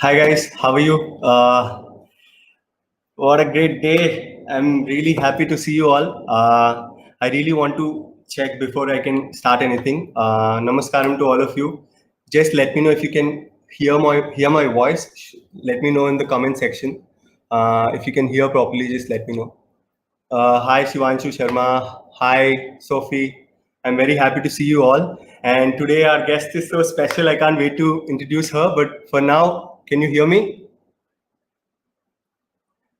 Hi guys, how are you? What a great day! I'm really happy to see you all. I really want to check before I can start anything. Namaskaram to all of you. Just let me know if you can hear my voice. Let me know in the comment section. If you can hear properly, just let me know. Hi Shivanshu Sharma. Hi Sophie. I'm very happy to see you all. And today our guest is so special. I can't wait to introduce her. But for now, can you hear me?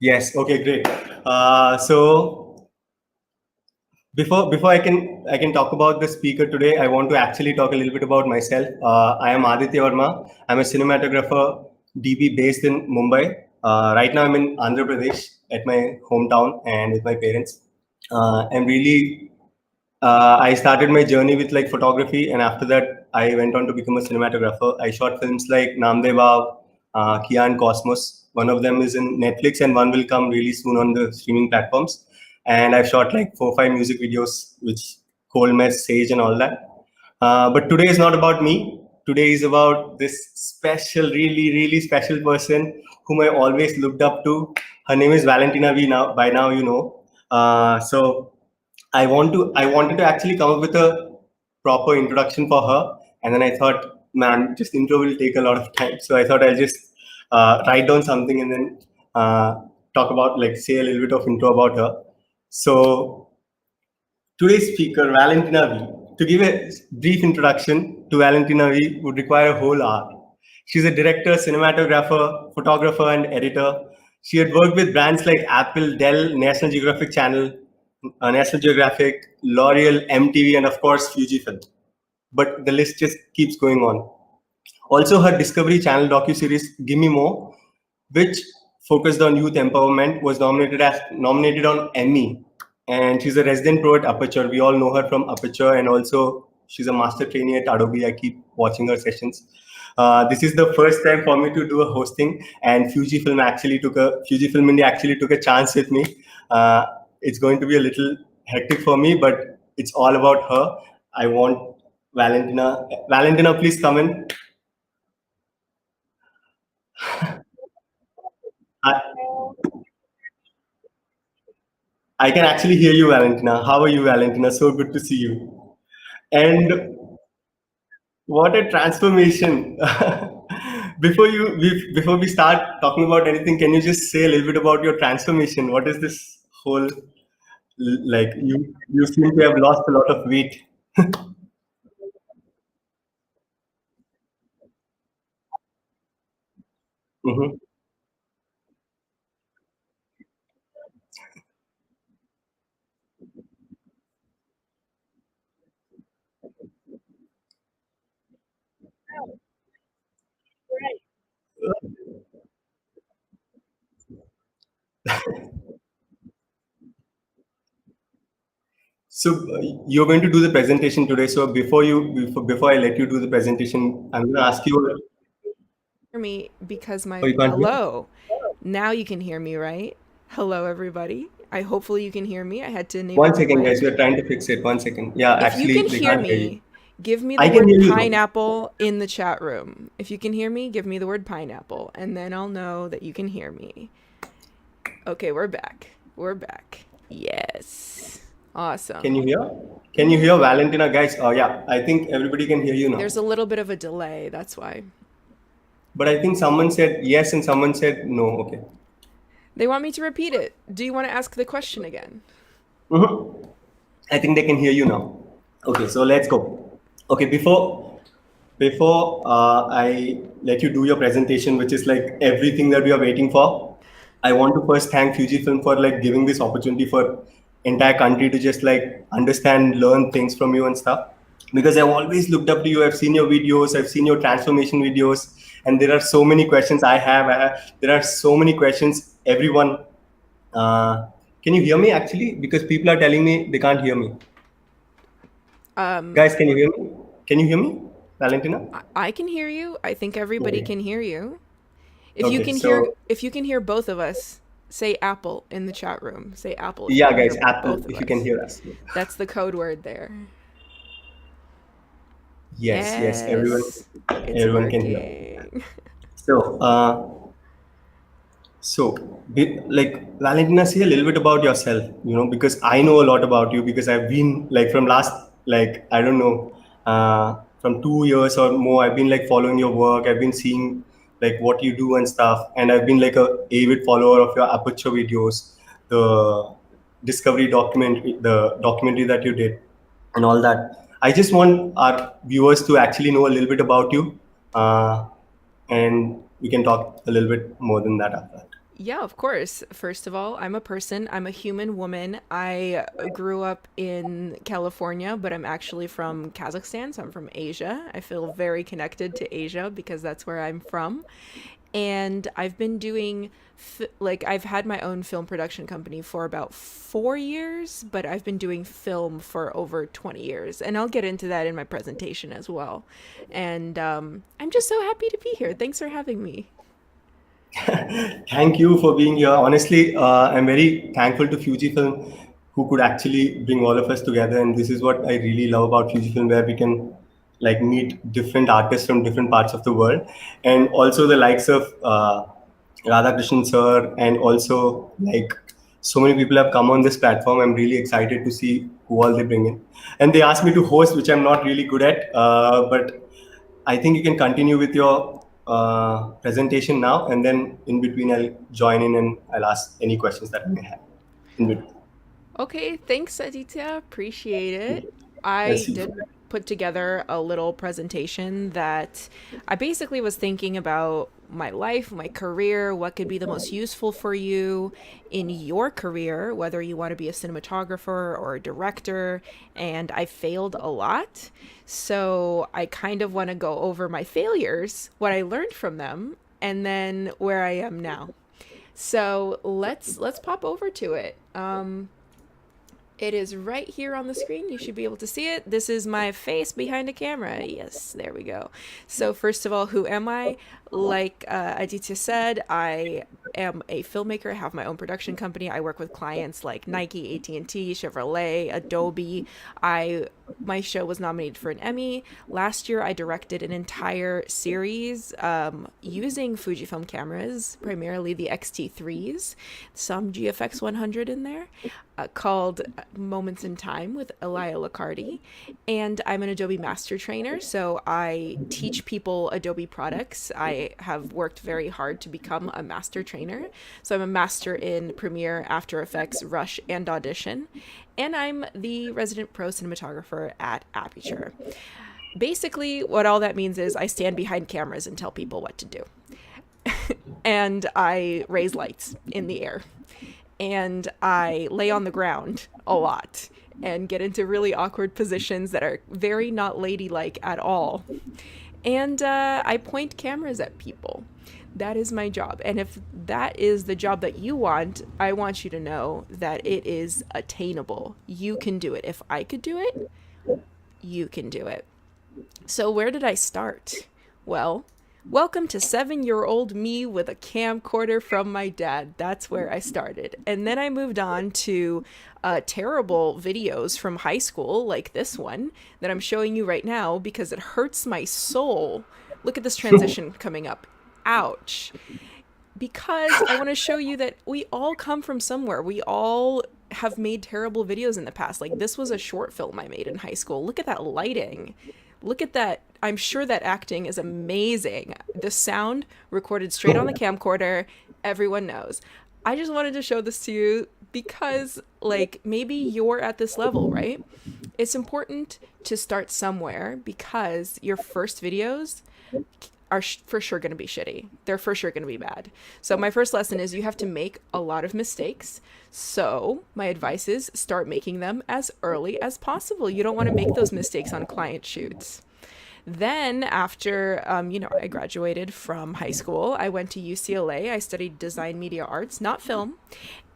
Yes. Okay. Great. So before I can talk about the speaker today, I want to actually talk a little bit about myself. I am Aditya Varma. I'm a cinematographer, DB based in Mumbai. Right now, I'm in Andhra Pradesh at my hometown and with my parents. I'm really I started my journey with like photography, and after that, I went on to become a cinematographer. I shot films like Namdev, Kia, and Cosmos. One of them is in Netflix, and one will come really soon on the streaming platforms. And I've shot like 4 or 5 music videos, which Cold Mess, Sage, and all that. But today is not about me. Today is about this special, really special person whom I always looked up to. Her name is Valentina V. Now, by now you know. So I wanted to actually come up with a proper introduction for her, and then I thought, man, just intro will take a lot of time. So I thought I'll just write down something and then talk about like say a little bit of intro about her. So today's speaker, Valentina V. To give a brief introduction to Valentina V would require a whole hour. She's a director, cinematographer, photographer, and editor. She had worked with brands like Apple, Dell, National Geographic, L'Oreal, MTV, and of course Fujifilm. But the list just keeps going on. Also, her Discovery Channel docuseries "Give Me More," which focused on youth empowerment, was nominated on Emmy. And she's a resident pro at Aperture. We all know her from Aperture, and also she's a master trainee at Adobe. I keep watching her sessions. This is the first time for me to do a hosting, and Fujifilm India actually took a chance with me. It's going to be a little hectic for me, but it's all about her. I want Valentina. Valentina, please come in. I, I can actually hear you, Valentina. How are you, Valentina? So good to see you. And what a transformation! Before we start talking about anything, can you just say a little bit about your transformation? What is this whole like? You seem to have lost a lot of weight. Mhm. So you're going to do the presentation today. So before I let you do the presentation, I'm going to ask you. Hear me because Oh, my you can't hear? hello. Now you can hear me, right? Hello, everybody. I hopefully you can hear me. I had to enable One my second, guys. mic. We're trying to fix it. 1 second. Yeah, If you can actually, they hear can't hear you. me, give me the I can word hear you though. pineapple in the chat room. If you can hear me, give me the word pineapple, and then I'll know that you can hear me. Okay, we're back. We're back. Yes. Can you Awesome. hear? Can you hear Valentina, guys? Oh, yeah. I think everybody can hear you There's now. a little bit of a delay, that's why. But I think someone said yes and someone said no. Okay. They want me to repeat it. Do you want to ask the question again? Mhm. I think they can hear you now. Okay, so let's go. Okay, before I let you do your presentation, which is like everything that we are waiting for, I want to first thank Fujifilm for like giving this opportunity for entire country to just like understand, learn things from you and stuff. Because I've always looked up to you. I've seen your videos, I've seen your transformation videos, and there are so many questions there are so many questions. Everyone, uh, can you hear me actually? Because people are telling me they can't hear me. Um, Guys, can you hear me? Can you hear me, Valentina? I can hear you. I think everybody Okay. can hear you. Okay. So If you can hear both of us, say apple in the chat room. Say apple if you yeah, can guys, hear Apple, both of if you can us. hear us. That's the code word there. Yes, yes, Yes. It's everyone can hear. working. So, like Valentina, say a little bit about yourself, because I know a lot about you because I've been like from last, like, I don't know, from 2 years or more, I've been like following your work. I've been seeing like what you do and stuff. And I've been like a avid follower of your Aperture videos, the the documentary that you did and all that. I just want our viewers to actually know a little bit about you. And we can talk a little bit more than that after that. Yeah, of course. First of all, I'm a person. I'm a human woman. I grew up in California, but I'm actually from Kazakhstan, so I'm from Asia. I feel very connected to Asia because that's where I'm from. And I've been doing like I've had my own film production company for about 4 years, but I've been doing film for over 20 years. And I'll get into that in my presentation as well. And I'm just so happy to be here. Thanks for having me. Thank you for being here. Honestly, I'm very thankful to Fujifilm who could actually bring all of us together. And this is what I really love about Fujifilm, where we can like meet different artists from different parts of the world, and also the likes of Radhakrishnan sir, and also like so many people have come on this platform. I'm really excited to see who all they bring in. And they asked me to host, which I'm not really good at, but I think you can continue with your presentation now, and then in between I'll join in and I'll ask any questions that I may have in between. Okay, thanks, Aditya. Appreciate it. Let's I see. did put together a little presentation that I basically was thinking about my life, my career, what could be the most useful for you in your career, whether you want to be a cinematographer or a director. And I failed a lot. So I kind of want to go over my failures, what I learned from them, and then where I am now. So let's pop over to it. It is right here on the screen. You should be able to see it. This is my face behind a camera. Yes, there we go. So first of all, who am I? Like Aditya said, I am a filmmaker. I have my own production company. I work with clients like Nike, AT&T, Chevrolet, Adobe. My show was nominated for an Emmy. Last year, I directed an entire series using Fujifilm cameras, primarily the X-T3s, some GFX 100 in there, called Moments in Time with Elia Liccardi. And I'm an Adobe Master Trainer, so I teach people Adobe products. I have worked very hard to become a master trainer. So I'm a master in Premiere, After Effects, Rush, and Audition. And I'm the resident pro cinematographer at Aperture. Basically, what all that means is I stand behind cameras and tell people what to do. And I raise lights in the air. And I lay on the ground a lot and get into really awkward positions that are very not ladylike at all. And I point cameras at people. That is my job. And if that is the job that you want, I want you to know that it is attainable. You can do it. If I could do it, you can do it. So, where did I start? Well, welcome to 7-year-old me with a camcorder from my dad. That's where I started. And then I moved on to terrible videos from high school, like this one that I'm showing you right now because it hurts my soul. Look at this transition coming up. Ouch. Because I want to show you that we all come from somewhere. We all have made terrible videos in the past. Like this was a short film I made in high school. Look at that lighting. Look at that. I'm sure that acting is amazing. The sound recorded straight on the camcorder. Everyone knows. I just wanted to show this to you because, like, maybe you're at this level, right? It's important to start somewhere because your first videos are for sure going to be shitty. They're for sure going to be bad. So my first lesson is you have to make a lot of mistakes. So my advice is start making them as early as possible. You don't want to make those mistakes on client shoots. Then after, I graduated from high school, I went to UCLA. I studied design media arts, not film.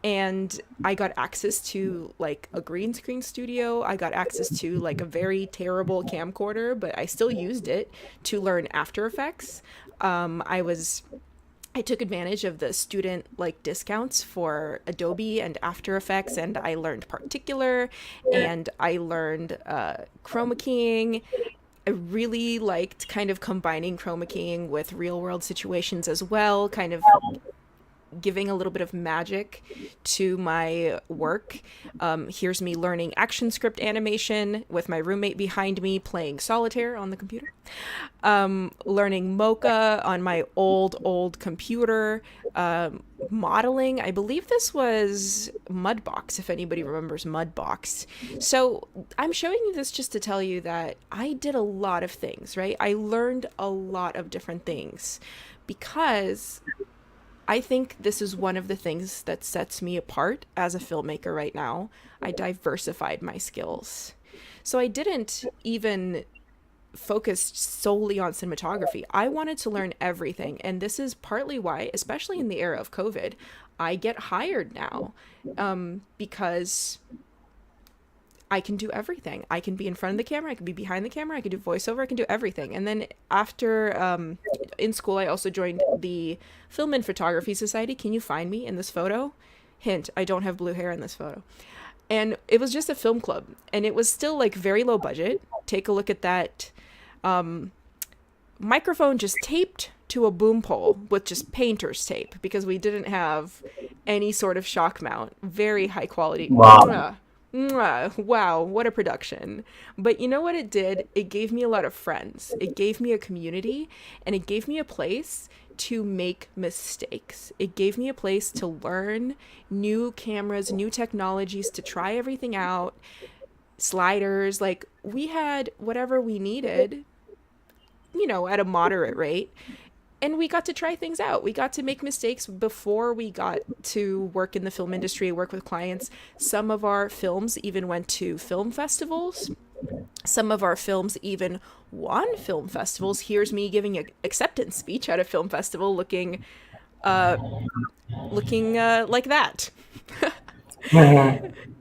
And I got access to like a green screen studio. I got access to like a very terrible camcorder, but I still used it to learn After Effects. I took advantage of the student like discounts for Adobe and After Effects, and I learned Particular, and I learned chroma keying. I really liked kind of combining chroma keying with real world situations as well, kind of giving a little bit of magic to my work. Here's me learning action script animation with my roommate behind me playing solitaire on the computer. Learning Mocha on my old computer. Modeling, I believe this was Mudbox, if anybody remembers Mudbox. So I'm showing you this just to tell you that I did a lot of things, right? I learned a lot of different things because I think this is one of the things that sets me apart as a filmmaker right now. I diversified my skills. So I didn't even focus solely on cinematography. I wanted to learn everything. And this is partly why, especially in the era of COVID, I get hired now, because I can do everything. I can be in front of the camera, I can be behind the camera, I can do voiceover, I can do everything. And then after, in school, I also joined the Film and Photography Society. Can you find me in this photo? Hint, I don't have blue hair in this photo. And it was just a film club, and it was still like very low budget. Take a look at that microphone just taped to a boom pole with just painter's tape because we didn't have any sort of shock mount. Very high quality. Wow. Wow, what a production. But you know what it did? It gave me a lot of friends. It gave me a community, and it gave me a place to make mistakes. It gave me a place to learn new cameras, new technologies, to try everything out. Sliders, like we had whatever we needed, at a moderate rate. And we got to try things out. We got to make mistakes before we got to work in the film industry, work with clients. Some of our films even went to film festivals. Some of our films even won film festivals. Here's me giving an acceptance speech at a film festival looking like that.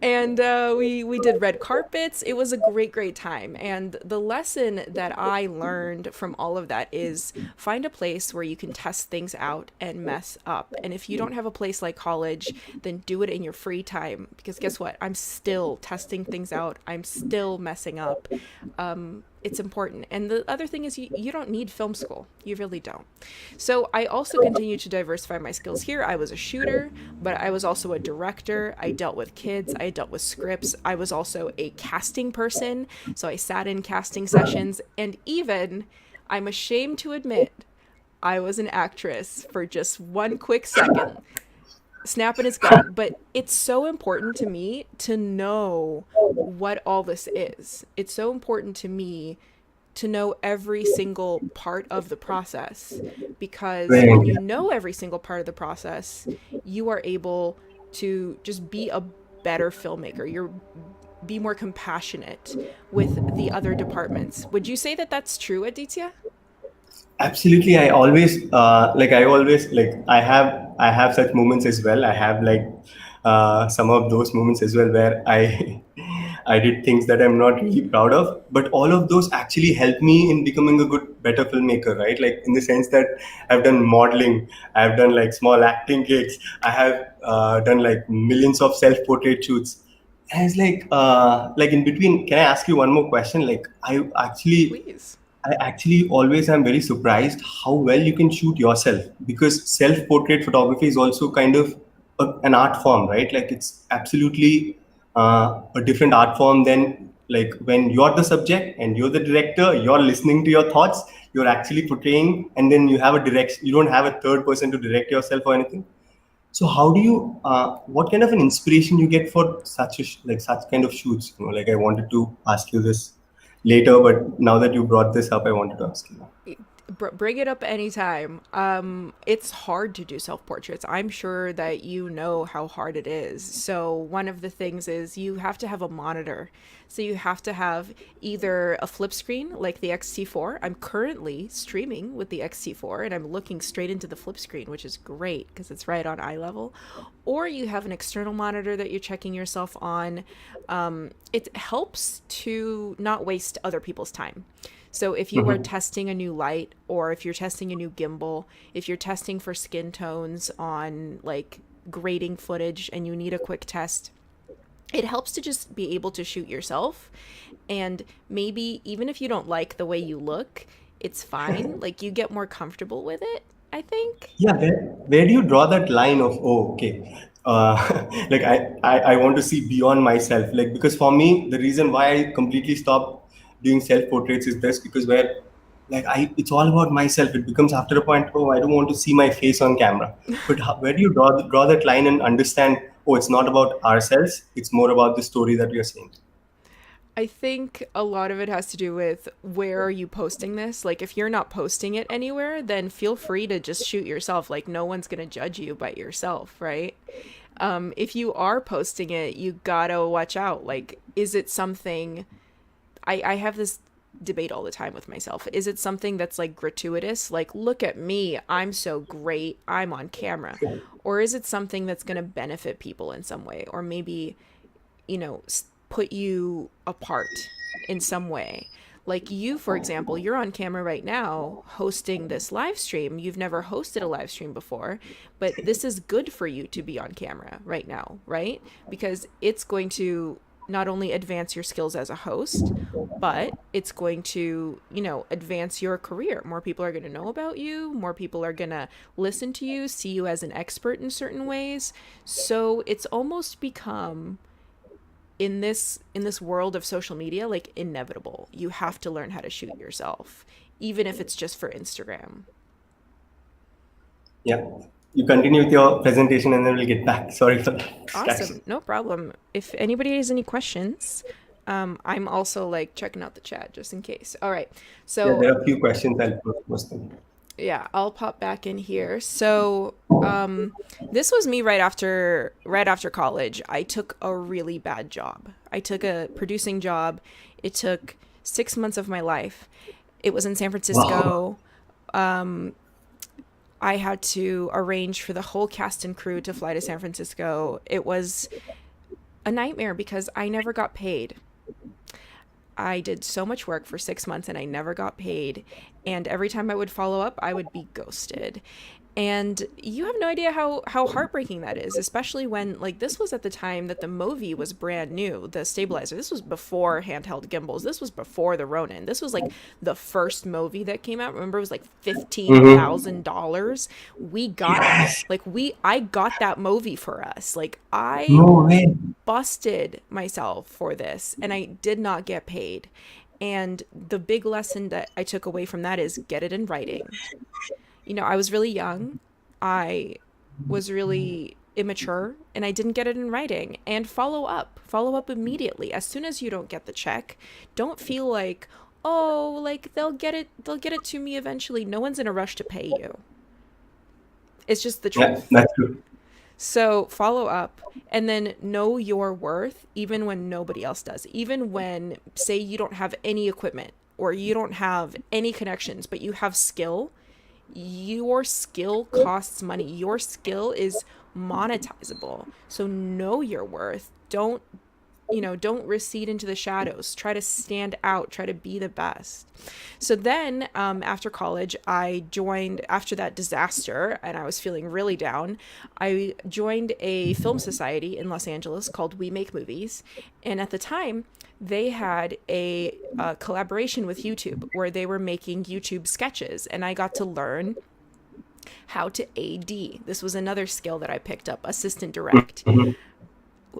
And we did red carpets. It was a great time. And the lesson that I learned from all of that is find a place where you can test things out and mess up. And if you don't have a place like college, then do it in your free time. Because guess what? I'm still testing things out. I'm still messing up. It's important. And the other thing is you don't need film school. You really don't. So I also continue to diversify my skills here. I was a shooter, but I was also a director. I dealt with kids. I dealt with scripts. I was also a casting person. So I sat in casting sessions. And even, I'm ashamed to admit, I was an actress for just one quick second. Snap and it's gone. But it's so important to me to know what all this is. It's so important to me to know every single part of the process, because when you know every single part of the process, you are able to just be a better filmmaker. You're be more compassionate with the other departments. Would you say that that's true, Aditya? Absolutely. I have such moments as well. I have some of those moments as well where I I did things that I'm not really proud of, but all of those actually helped me in becoming a better filmmaker, right? Like in the sense that I've done modeling, I've done like small acting gigs, I have done like millions of self-portrait shoots. And it's like in between, can I ask you one more question? Please. I actually always am very surprised how well you can shoot yourself, because self-portrait photography is also kind of an art form, right? Like it's absolutely a different art form than like when you're the subject and you're the director, you're listening to your thoughts, you're actually portraying, and then you have a direction. You don't have a third person to direct yourself or anything. So how do you? What kind of an inspiration you get for such kind of shoots? Like I wanted to ask you this later, but now that you brought this up, I wanted to ask you. Bring it up anytime. It's hard to do self-portraits. I'm sure that you know how hard it is. So one of the things is you have to have a monitor. So you have to have either a flip screen like the XT4. I'm currently streaming with the XT4 and I'm looking straight into the flip screen, which is great because it's right on eye level. Or you have an external monitor that you're checking yourself on. It helps to not waste other people's time. So if you are testing a new light, or if you're testing a new gimbal, if you're testing for skin tones on like grading footage and you need a quick test, it helps to just be able to shoot yourself. And maybe even if you don't like the way you look, it's fine. Like you get more comfortable with it, I think. Yeah, where do you draw that line of, oh, okay, like I want to see beyond myself, like, because for me the reason why I completely stopped doing self portraits is this, because where, like, it's all about myself. It becomes after a point, oh, I don't want to see my face on camera. But where do you draw that line and understand, oh, it's not about ourselves, it's more about the story that we are saying. I think a lot of it has to do with where are you posting this? Like if you're not posting it anywhere, then feel free to just shoot yourself. Like no one's going to judge you but yourself, right? If you are posting it, you gotta watch out. Like, is it something I have this debate all the time with myself. Is it something that's like gratuitous? Like, look at me, I'm so great, I'm on camera. Or is it something that's going to benefit people in some way? Or maybe, put you apart in some way? Like you, for example, you're on camera right now hosting this live stream. You've never hosted a live stream before, but this is good for you to be on camera right now, right? Because it's going to not only advance your skills as a host, but it's going to, advance your career. More people are going to know about you. More people are going to listen to you, see you as an expert in certain ways. So it's almost become in this world of social media, like inevitable. You have to learn how to shoot yourself, even if it's just for Instagram. Yeah, you continue with your presentation and then we'll get back. Sorry for the distraction. Awesome. No problem. If anybody has any questions, I'm also like checking out the chat just in case. All right. Yeah, So there are a few questions. I'll post them. yeah, I'll pop back in here. So, this was me right after college. I took a really bad job. I took a producing job. It took 6 months of my life. It was in San Wow. Francisco. I had to arrange for the whole cast and crew to fly to San Francisco. It was a nightmare because I never got paid. I did so much work for 6 months and I never got paid. And every time I would follow up, I would be ghosted. And you have no idea how heartbreaking that is, especially when, like, this was at the time that the Movi was brand new, the stabilizer. This was before handheld gimbals. This was before the Ronin. This was like the first Movi that came out. Remember, it was like Mm-hmm. $15,000. We got it. Yes. I got that Movi for us. Like, I No way. busted myself for this and I did not get paid. And the big lesson that I took away from that is get it in writing. I was really young. I was really immature and I didn't get it in writing. And follow up. Follow up immediately. As soon as you don't get the check, don't feel like, "Oh, like they'll get it to me eventually." No one's in a rush to pay you. It's just the Yeah, truth. that's true. So follow up and then know your worth even when nobody else does. Even when, say, you don't have any equipment or you don't have any connections, but you have skill, your skill costs money. Your skill is monetizable. So know your worth. Don't recede into the shadows. Try to stand out. Try to be the best. So then, after college, after that disaster, and I was feeling really down. I joined a film society in Los Angeles called We Make Movies. And at the time, they had a collaboration with YouTube where they were making YouTube sketches. And I got to learn how to AD. This was another skill that I picked up, assistant direct, Mhm.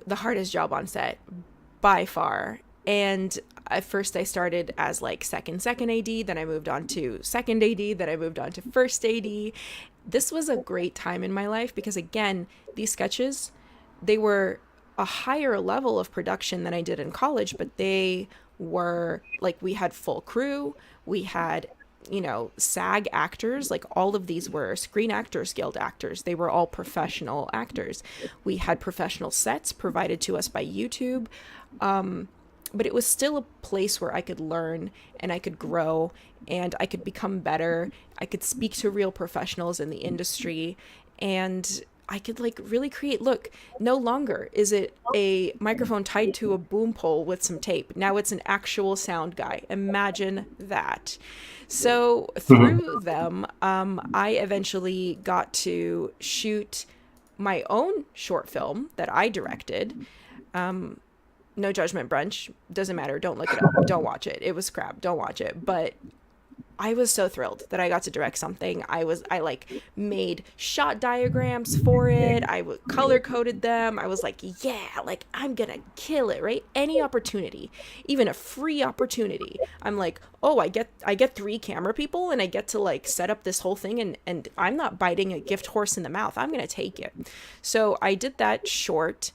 the hardest job on set by far. And at first I started as like second AD, then I moved on to second AD, then I moved on to first AD. This was a great time in my life because, again, these sketches, they were a higher level of production than I did in college, but they were like, we had full crew, we had SAG actors. Like, all of these were Screen Actors Guild actors. They were all professional actors. We had professional sets provided to us by YouTube. But it was still a place where I could learn and I could grow and I could become better. I could speak to real professionals in the industry and I could like really create. Look, no longer is it a microphone tied to a boom pole with some tape. Now it's an actual sound guy. Imagine that. So through them, I eventually got to shoot my own short film that I directed. No Judgment Brunch, doesn't matter. Don't look it up. Don't watch it. It was crap. Don't watch it. But I was so thrilled that I got to direct something. I like made shot diagrams for it. Color coded them. I was like, yeah, like I'm gonna kill it, right? Any opportunity, even a free opportunity. I'm like, oh, I get 3 camera people and I get to like set up this whole thing, and I'm not biting a gift horse in the mouth. I'm gonna take it. So I did that short,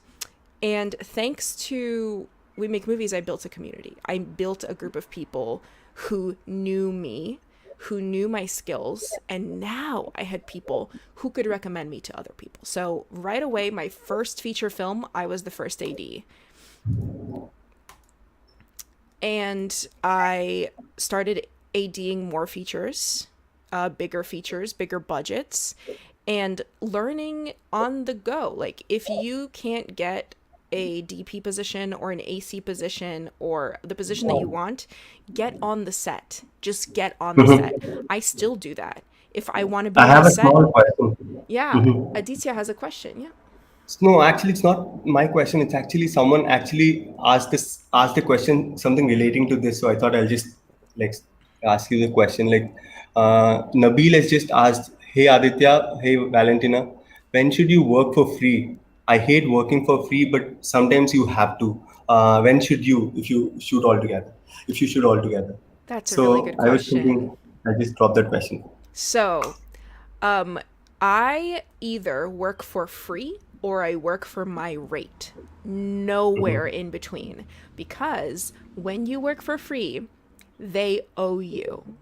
and thanks to We Make Movies, I built a community. I built a group of people who knew me, who knew my skills, and now I had people who could recommend me to other people. So right away, my first feature film, I was the first AD. And I started ADing more features, bigger budgets, and learning on the go. Like if you can't get a DP position or an AC position or the position that you want, get on the set. Just get on the set. I still do that. If I want to be I on the have a set, small question. yeah. Aditya has a question. Yeah. No, actually, it's not my question. It's actually someone actually asked the question something relating to this. So I thought I'll just like ask you the question. Like Nabil has just asked, "Hey Aditya, hey Valentina, when should you work for free? I hate working for free, but sometimes you have to. When should you, if you shoot all together? If you shoot all together?" That's a really So good I was question. thinking, I just dropped that question. So, um, I either work for free or I work for my rate. Nowhere in between. Because when you work for free, they owe you.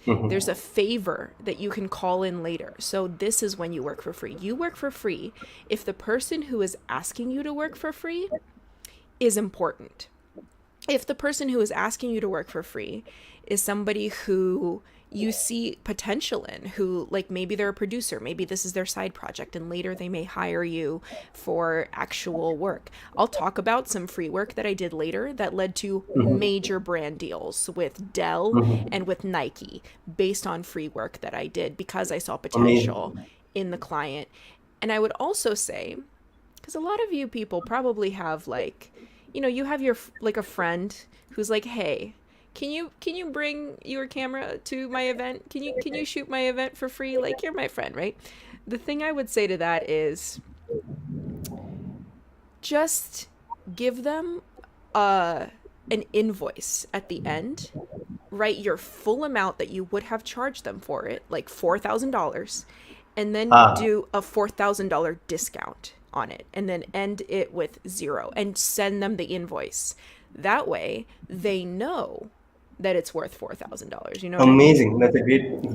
There's a favor that you can call in later. So this is when you work for free. You work for free if the person who is asking you to work for free is important. If the person who is asking you to work for free is somebody who you see potential in, who like maybe they're a producer, maybe this is their side project, and later they may hire you for actual work. I'll talk about some free work that I did later that led to major brand deals with Dell and with Nike based on free work that I did because I saw potential Amazing. in the client. And I would also say, because a lot of you people probably have like, you have your like a friend who's like, hey, can you bring your camera to my event? Can you shoot my event for free? Like you're my friend, right? The thing I would say to that is just give them an invoice at the end. Write your full amount that you would have charged them for it, like $4,000, and then Ah, do a $4,000 discount on it, and then end it with 0 and send them the invoice. That way, they know that it's worth $4,000. You know what I mean? amazing.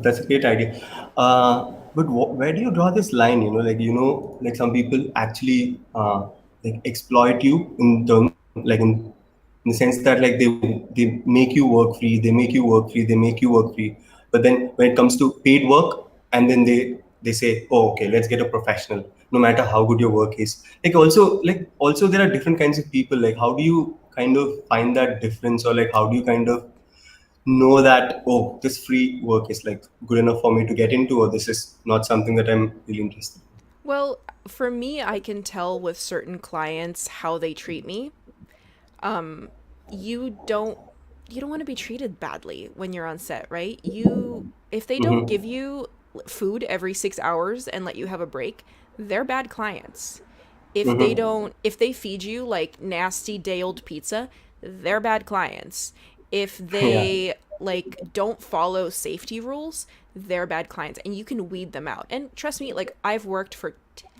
That's a great idea. But where do you draw this line? Like some people actually like exploit you in term, like in the sense that like they make you work free, they make you work free, they make you work free. But then when it comes to paid work, and then they say, oh, okay, let's get a professional, no matter how good your work is. Like also there are different kinds of people. Like how do you kind of find that difference, or like how do you kind of know that, oh, this free work is like good enough for me to get into, or this is not something that I'm really interested Well, for me, I can tell with certain clients how they treat me. You don't you don't want to be treated badly when you're on set, right? If they in. don't give you food every 6 hours and let you have a break, they're bad clients. If they feed you like nasty day old pizza, they're bad clients. If Yeah, they like don't follow safety rules, they're bad clients, and you can weed them out. And trust me, like I've worked for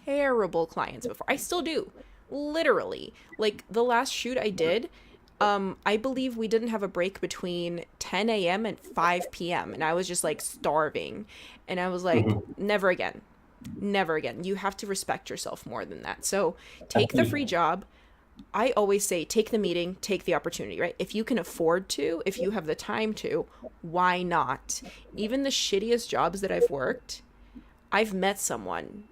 terrible clients before. I still do. Literally. Like the last shoot I did, I believe we didn't have a break between 10 a.m. and 5 p.m. and I was just like starving. And I was like, never again. Never again. You have to respect yourself more than that. So take the free absolutely. job. I always say take the meeting, take the opportunity, right? If you can afford to, if you have the time to, why not? Even the shittiest jobs that I've worked, I've met someone,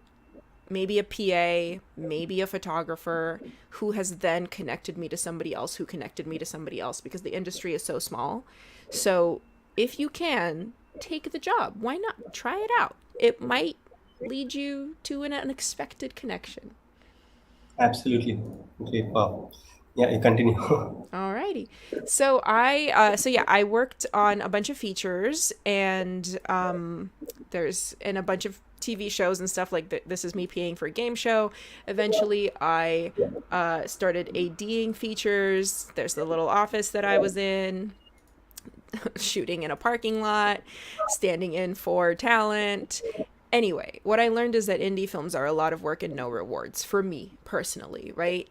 maybe a PA, maybe a photographer, who has then connected me to somebody else who connected me to somebody else because the industry is so small. So if you can, take the job. Why not? Try it out. It might lead you to an unexpected connection. Absolutely. Great. Wow. Yeah, you continue. Alrighty. So yeah, I worked on a bunch of features, and a bunch of TV shows and stuff like that. This is me paying for a game show. Eventually, I started ADing features. There's the little office that I was in, shooting in a parking lot, standing in for talent. Anyway, what I learned is that indie films are a lot of work and no rewards for me personally, right?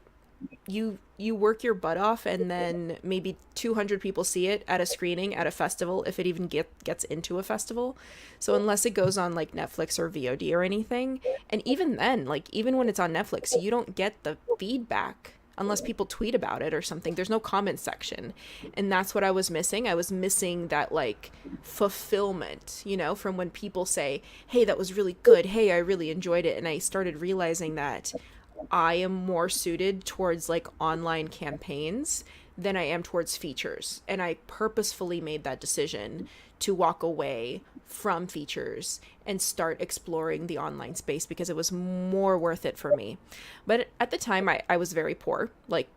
You work your butt off, and then maybe 200 people see it at a screening at a festival, if it even gets into a festival. So unless it goes on like Netflix or VOD or anything, and even then, like even when it's on Netflix, you don't get the feedback unless people tweet about it or something. There's no comment section. And that's what I was missing. I was missing that like fulfillment, from when people say, "Hey, that was really good. Hey, I really enjoyed it." And I started realizing that I am more suited towards like online campaigns than I am towards features. And I purposefully made that decision to walk away from features and start exploring the online space because it was more worth it for me. But at the time I was very poor, like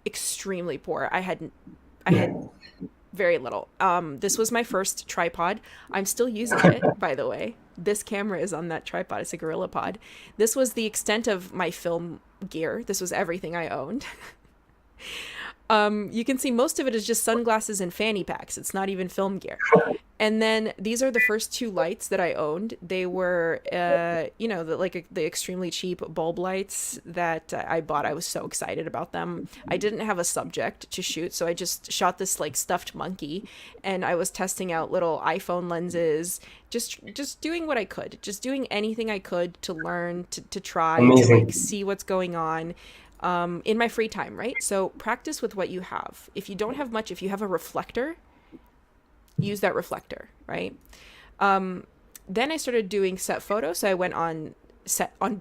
extremely poor. I had very little. This was my first tripod. I'm still using it, by the way. This camera is on that tripod. It's a Gorilla Pod. This was the extent of my film gear. This was everything I owned. You can see most of it is just sunglasses and fanny packs. It's not even film gear. And then these are the first two lights that I owned. They were, the extremely cheap bulb lights that I bought. I was so excited about them. I didn't have a subject to shoot, so I just shot this like stuffed monkey, and I was testing out little iPhone lenses, just doing what I could, just doing anything I could to learn, to try, to like Amazing. see what's going on. In my free time, right? So practice with what you have. If you don't have much, if you have a reflector, use that reflector, right? Then I started doing set photos. So I went on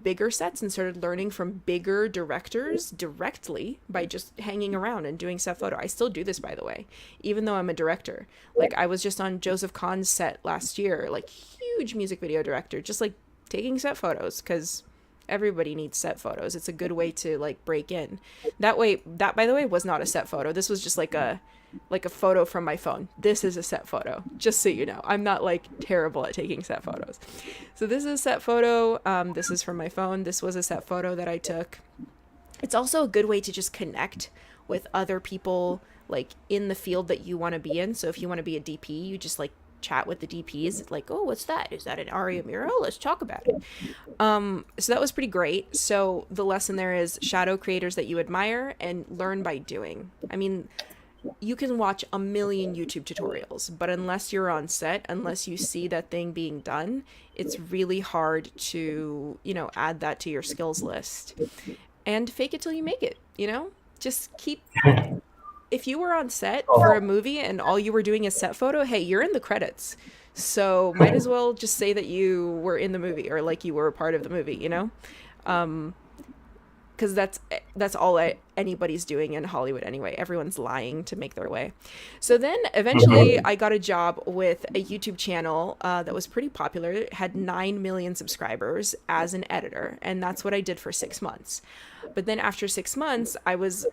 bigger sets and started learning from bigger directors directly by just hanging around and doing set photo. I still do this, by the way, even though I'm a director. Like I was just on Joseph Kahn's set last year, like huge music video director, just like taking set photos because everybody needs set photos. It's a good way to like break in. That by the way was not a set photo. This was just like a photo from my phone. This is a set photo, just so you know. I'm not like terrible at taking set photos. So this is a set photo. This is from my phone. This was a set photo that I took. It's also a good way to just connect with other people like in the field that you want to be in. So if you want to be a DP, you just like chat with the DPs, like, "Oh, what's that? Is that an Aria mural? Let's talk about it." So that was pretty great. So the lesson there is shadow creators that you admire and learn by doing. I mean, you can watch a million YouTube tutorials, but unless you're on set, unless you see that thing being done, it's really hard to, add that to your skills list. And fake it till you make it, Just keep, if you were on set for a movie and all you were doing is set photo, hey, you're in the credits. So might as well just say that you were in the movie or like you were a part of the movie. Because that's all anybody's doing in Hollywood anyway. Everyone's lying to make their way. So then eventually I got a job with a YouTube channel that was pretty popular. It had 9 million subscribers as an editor, and that's what I did for 6 months. But then after 6 months, I was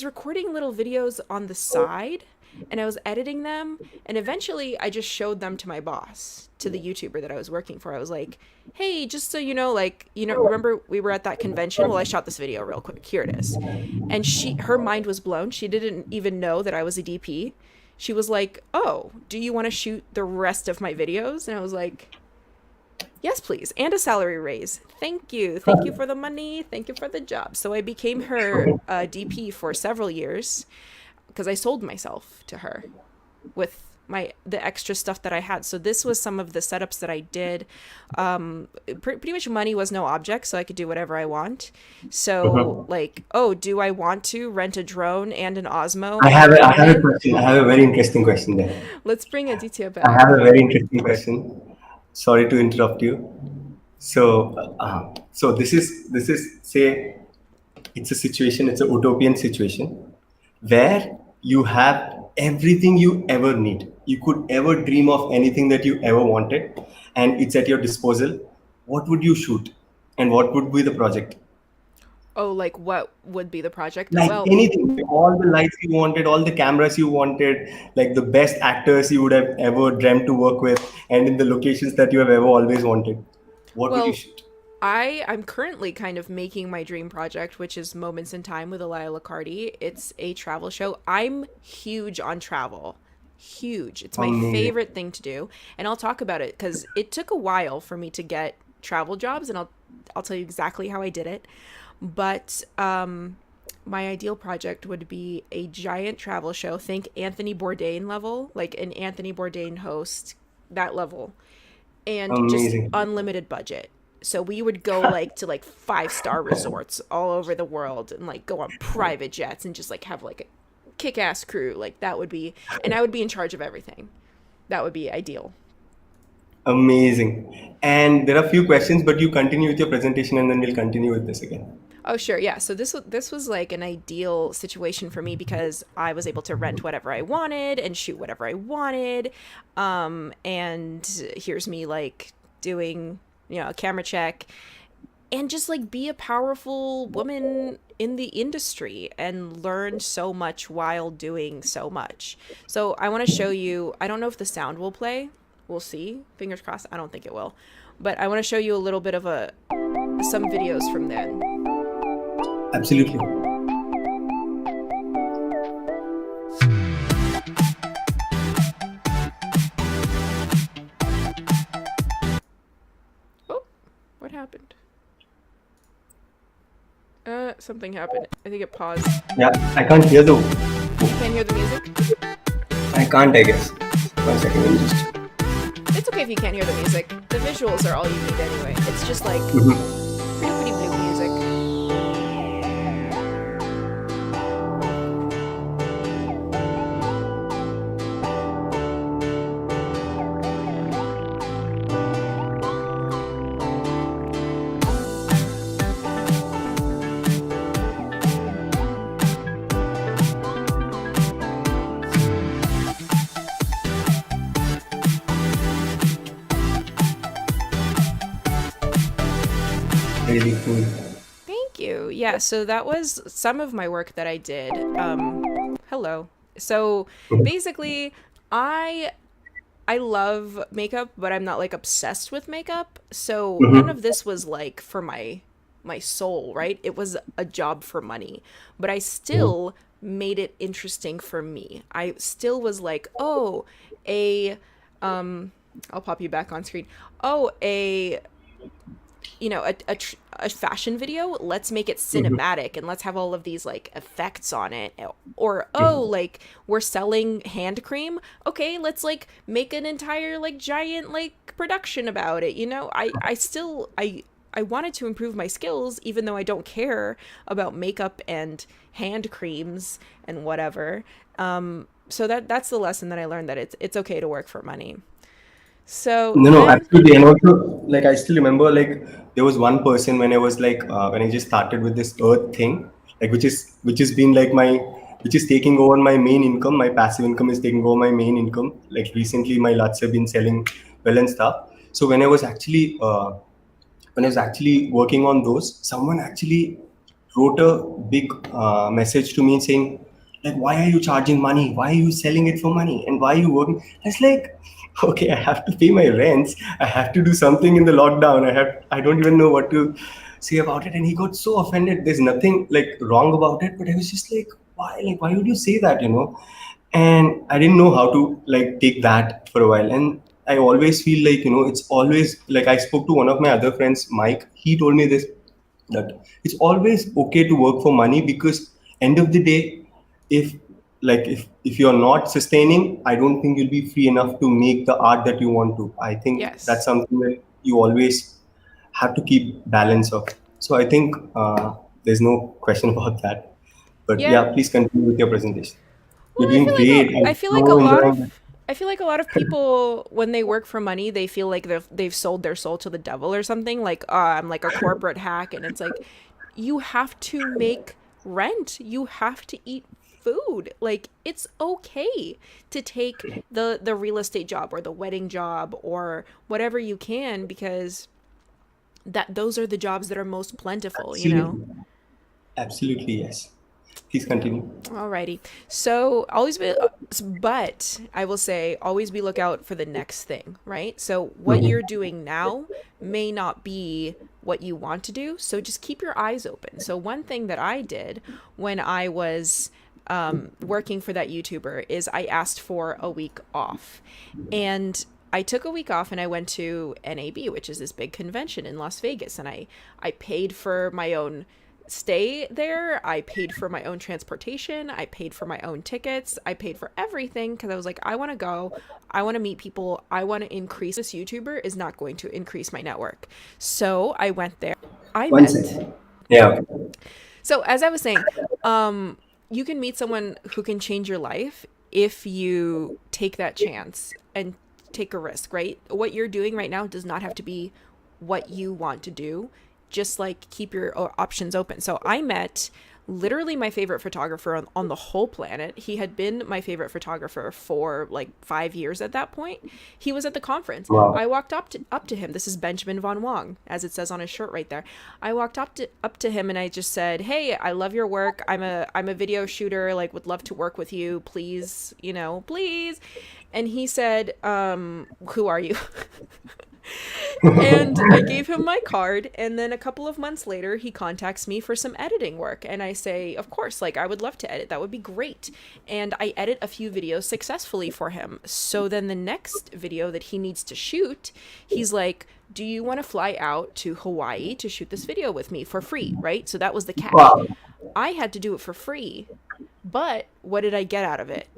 recording little videos on the side, and I was editing them, and eventually I just showed them to my boss, to the YouTuber that I was working for. I was like, "Hey, just so you know, like, remember we were at that convention? Well, I shot this video real quick. Here it is." And her mind was blown. She didn't even know that I was a DP. She was like, "Oh, do you want to shoot the rest of my videos?" And I was like, "Yes, please. And a salary raise. Thank you. Thank you for the money. Thank you for the job." So I became her DP for several years because I sold myself to her with the extra stuff that I had. So this was some of the setups that I did. Pretty much money was no object, so I could do whatever I want. So like, oh, do I want to rent a drone and an Osmo? I have a question. I have a very interesting question there. Let's bring Aditya I back. have a very interesting question. Sorry to interrupt you. So this is say it's a situation. It's a utopian situation where you have everything you ever need. You could ever dream of anything that you ever wanted, and it's at your disposal. What would you shoot, and what would be the project? Oh, like what would be the project? Like Well, anything, like all the lights you wanted, all the cameras you wanted, like the best actors you would have ever dreamt to work with, and in the locations that you have ever always wanted. What would you well, shoot? I'm currently kind of making my dream project, which is Moments in Time with Elia Lacardi. It's a travel show. I'm huge on travel. Huge. It's my Amazing. favorite thing to do, and I'll talk about it cuz it took a while for me to get travel jobs, and I'll tell you exactly how I did it. But my ideal project would be a giant travel show. Think Anthony Bourdain level, like an Anthony Bourdain host, that level, and just Amazing. unlimited budget. So we would go like to like 5-star resorts all over the world and like go on private jets and just like have like a kick-ass crew. Like that would be, and I would be in charge of everything. That would be ideal. Amazing. And there are a few questions, but you continue with your presentation and then we'll continue with this again. Oh sure, yeah. So this was like an ideal situation for me because I was able to rent whatever I wanted and shoot whatever I wanted. And here's me like doing, a camera check and just like be a powerful woman in the industry and learn so much while doing so much. So I want to show you, I don't know if the sound will play. We'll see. Fingers crossed. I don't think it will. But I want to show you a little bit of a some videos from then. Absolutely. Oh, what happened? Something happened. I think it paused. Yeah, I can't hear the. You can't hear the music? I can't, I guess. 1 second, let me just. It's okay if you can't hear the music. The visuals are all you need anyway. It's just like Mhm. pretty blue music. Really cool. Thank you. Yeah, so that was some of my work that I did. Hello. So basically, I I love makeup, but I'm not like obsessed with makeup. So none Mhm. of this was like for my soul, right? It was a job for money, but I Mhm. still made it interesting for me. I still was like, "Oh, a I'll pop you back on screen. Oh, a fashion video, let's make it Mhm. cinematic and let's have all of these like effects on it. Or oh, like we're selling hand cream, okay, let's like make an entire like giant like production about it. I wanted to improve my skills even though I don't care about makeup and hand creams and whatever. So that's the lesson that I learned, that it's okay to work for money. So No, no, then absolutely. And also, like, I still remember, like, there was one person when I was like, when I just started with this Earth thing, like, which has been like which is taking over my main income. My passive income is taking over my main income. Like, recently, my LUTs have been selling well and stuff. So when I was actually working on those, someone actually wrote a big message to me saying, like, why are you charging money? Why are you selling it for money? And why are you working? I was like, okay, I have to pay my rents. I have to do something in the lockdown. I don't even know what to say about it. And he got so offended. There's nothing like wrong about it, but I was just like, why? Like, why would you say that? And I didn't know how to like take that for a while. And I always feel like, it's always like I spoke to one of my other friends, Mike. He told me this, that it's always okay to work for money, because end of the day, if if you're not sustaining, I don't think you'll be free enough to make the art that you want to. I think that's yes. something that you always have to keep balance of. So I think there's no question about that. But Yeah. yeah, please continue with your presentation. Well, You're doing great. I I'm feel like so enjoying it. I feel like a lot of people when they work for money, they feel like they've sold their soul to the devil or something. Like, I'm like a corporate hack, and it's like you have to make rent. You have to eat food. Like it's okay to take the real estate job or the wedding job or whatever you can, because those are the jobs that are most plentiful. Absolutely. Absolutely, yes. Please continue. Alrighty. So always be, but I will say always be lookout for the next thing, right? So what you're doing now may not be what you want to do. So just keep your eyes open. So one thing that I did when I was working for that YouTuber is I asked for a week off. And I took a week off and I went to NAB, which is this big convention in Las Vegas. And I paid for my own stay there. I paid for my own transportation. I paid for my own tickets. I paid for everything because I was like, I want to go. I want to meet people. I want to increase. This YouTuber is not going to increase my network. So I went there. I One met. second. Yeah. Okay. So as I was saying, you can meet someone who can change your life if you take that chance and take a risk, right? What you're doing right now does not have to be what you want to do. Just like keep your options open. So I met literally my favorite photographer on the whole planet. He had been my favorite photographer for like 5 years at that point. He was at the conference. Wow. I walked up to him. This is Benjamin Von Wong, as it says on his shirt right there. I walked up to him and I just said, "Hey, I love your work. I'm a video shooter. Like, would love to work with you. Please, please." And he said, "Who are you?" And I gave him my card, and then a couple of months later he contacts me for some editing work, and I say, of course, like, I would love to edit, that would be great. And I edit a few videos successfully for him. So then the next video that he needs to shoot, he's like, do you want to fly out to Hawaii to shoot this video with me for free, right? So that was the catch. Wow. I had to do it for free, but what did I get out of it?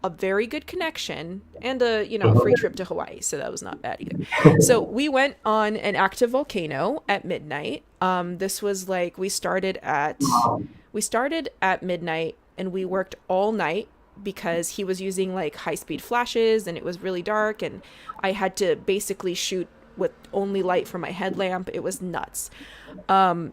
A very good connection and a free trip to Hawaii, so that was not bad either. So we went on an active volcano at midnight. This was like we started at midnight and we worked all night because he was using like high-speed flashes and it was really dark and I had to basically shoot with only light from my headlamp. It was nuts.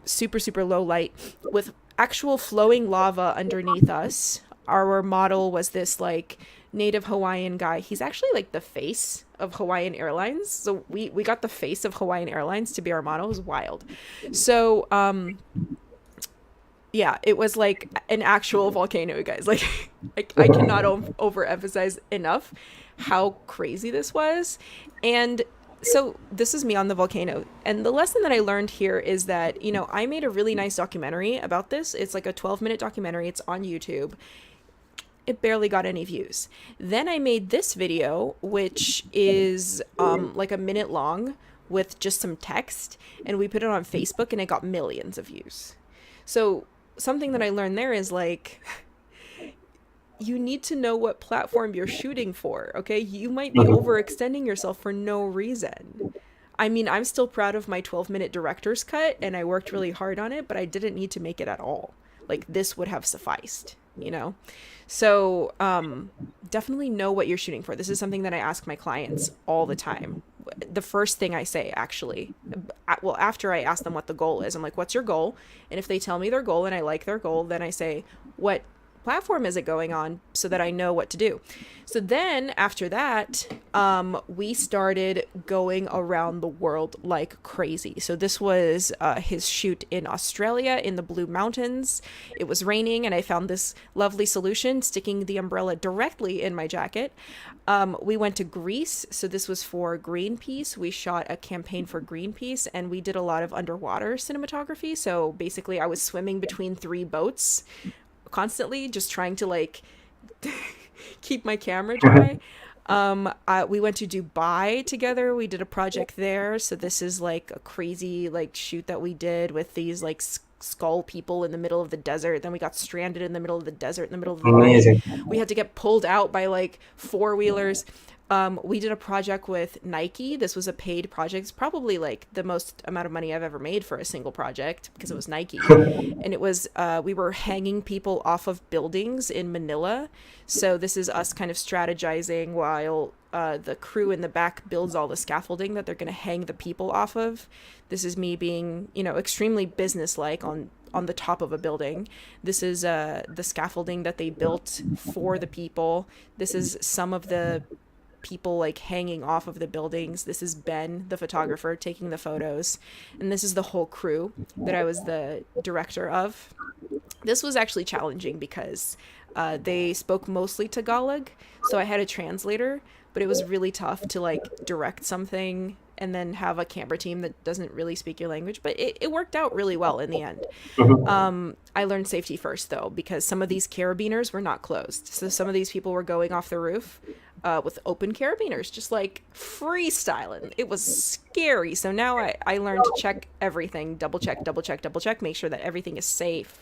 Super, super low light with actual flowing lava underneath us. Our model was this like native Hawaiian guy. He's actually like the face of Hawaiian Airlines. So we got the face of Hawaiian Airlines to be our model. It was wild. So yeah, it was like an actual volcano, guys. Like I cannot overemphasize enough how crazy this was. And so this is me on the volcano. And the lesson that I learned here is that, I made a really nice documentary about this. It's like a 12-minute documentary. It's on YouTube. It barely got any views. Then I made this video, which is like a minute long with just some text. And we put it on Facebook and it got millions of views. So something that I learned there is like, you need to know what platform you're shooting for, okay? You might be overextending yourself for no reason. I mean, I'm still proud of my 12-minute director's cut and I worked really hard on it, but I didn't need to make it at all. Like, this would have sufficed, So definitely know what you're shooting for. This is something that I ask my clients all the time. The first thing I say, actually, well, after I ask them what the goal is, I'm like, what's your goal? And if they tell me their goal and I like their goal, then I say, what platform is it going on, so that I know what to do. So then after that, we started going around the world like crazy. So this was his shoot in Australia in the Blue Mountains. It was raining and I found this lovely solution, sticking the umbrella directly in my jacket. We went to Greece. So this was for Greenpeace. We shot a campaign for Greenpeace and we did a lot of underwater cinematography. So basically I was swimming between 3 boats constantly, just trying to like keep my camera dry. We went to Dubai together. We did a project there. So this is like a crazy like shoot that we did with these like skull people in the middle of the desert. Then we got stranded in the middle of the desert in the middle of the night. We had to get pulled out by like 4-wheelers. We did a project with Nike. This was a paid project. It's probably like the most amount of money I've ever made for a single project because it was Nike. And it was, we were hanging people off of buildings in Manila. So this is us kind of strategizing while the crew in the back builds all the scaffolding that they're going to hang the people off of. This is me being, extremely businesslike on the top of a building. This is the scaffolding that they built for the people. This is some of the people like hanging off of the buildings. This is Ben, the photographer, taking the photos. And this is the whole crew that I was the director of. This was actually challenging because they spoke mostly Tagalog, so I had a translator, but it was really tough to like direct something and then have a camera team that doesn't really speak your language. But it worked out really well in the end. I learned safety first, though, because some of these carabiners were not closed. So some of these people were going off the roof with open carabiners, just like freestyling. It was scary. So now I learned to check everything, double check, make sure that everything is safe.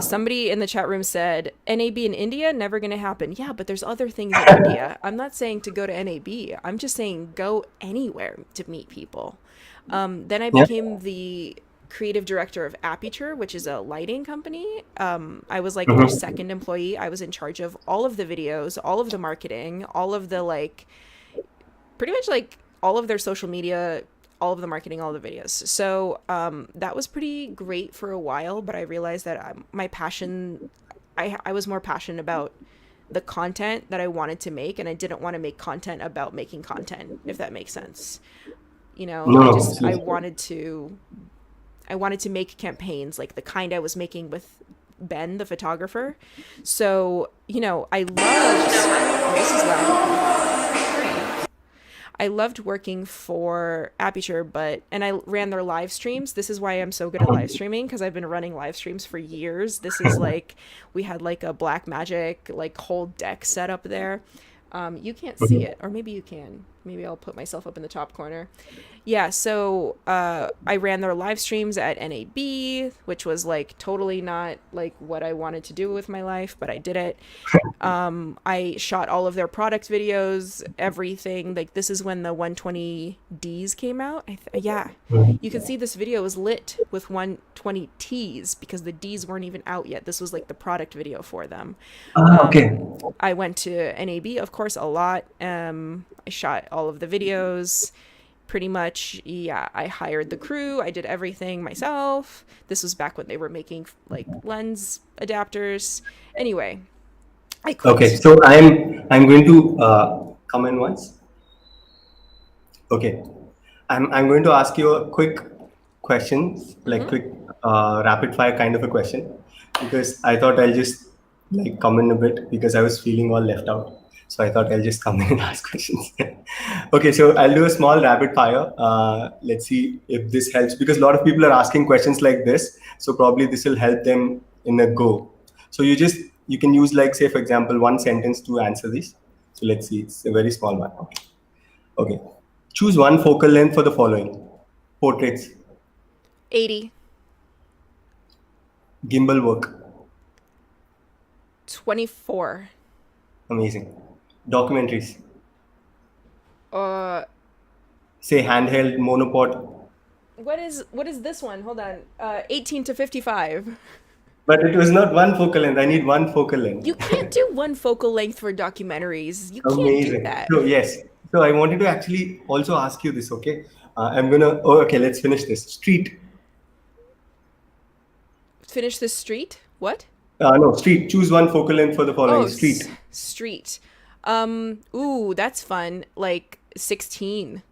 Somebody in the chat room said, NAB in India, never going to happen. Yeah, but there's other things in India. I'm not saying to go to NAB. I'm just saying go anywhere to meet people. Then I became the creative director of Aperture, which is a lighting company. I was like their second employee. I was in charge of all of the videos, all of the marketing, all of the like, pretty much like all of their social media, all of the marketing, all the videos. So that was pretty great for a while, but I realized that my passion, I was more passionate about the content that I wanted to make, and I didn't want to make content about making content, if that makes sense. You know, I wanted to make campaigns like the kind I was making with Ben, the photographer. So, you know, I loved working for Aperture, and I ran their live streams. This is why I'm so good at live streaming, because I've been running live streams for years. This is like, we had like a Black Magic, like whole deck set up there. You can't see it, or maybe you can. Maybe I'll put myself up in the top corner. Yeah, so I ran their live streams at NAB, which was like totally not like what I wanted to do with my life, but I did it. I shot all of their product videos, everything. Like, this is when the 120Ds came out. You can see this video was lit with 120Ts because the Ds weren't even out yet. This was like the product video for them. Okay. I went to NAB, of course, a lot. I shot all of the videos. Pretty much, yeah, I hired the crew. I did everything myself. This was back when they were making like lens adapters. Anyway, I quit. Okay, so I'm going to come in once. Okay, I'm going to ask you a quick question, like quick rapid fire kind of a question, because I thought I'll just like come in a bit because I was feeling all left out. So I thought I'll just come in and ask questions. Okay, so I'll do a small rapid fire. Let's see if this helps, because a lot of people are asking questions like this. So probably this will help them in a go. So you can use, like, say, for example, one sentence to answer this. So let's see, it's a very small one. Okay. Choose one focal length for the following. Portraits. 80. Gimbal work. 24. Amazing. Documentaries. Uh, Say handheld monopod. what is this one? Hold on. 18 to 55. But it was not one focal length. I need one focal length. You can't do one focal length for documentaries. You can't Amazing. do that. So yes. So I wanted to actually also ask you this. Okay. Okay. Let's finish this. Street. Finish this street? What? No, street. Choose one focal length for the following. Street. Street. Ooh, that's fun. Like 16.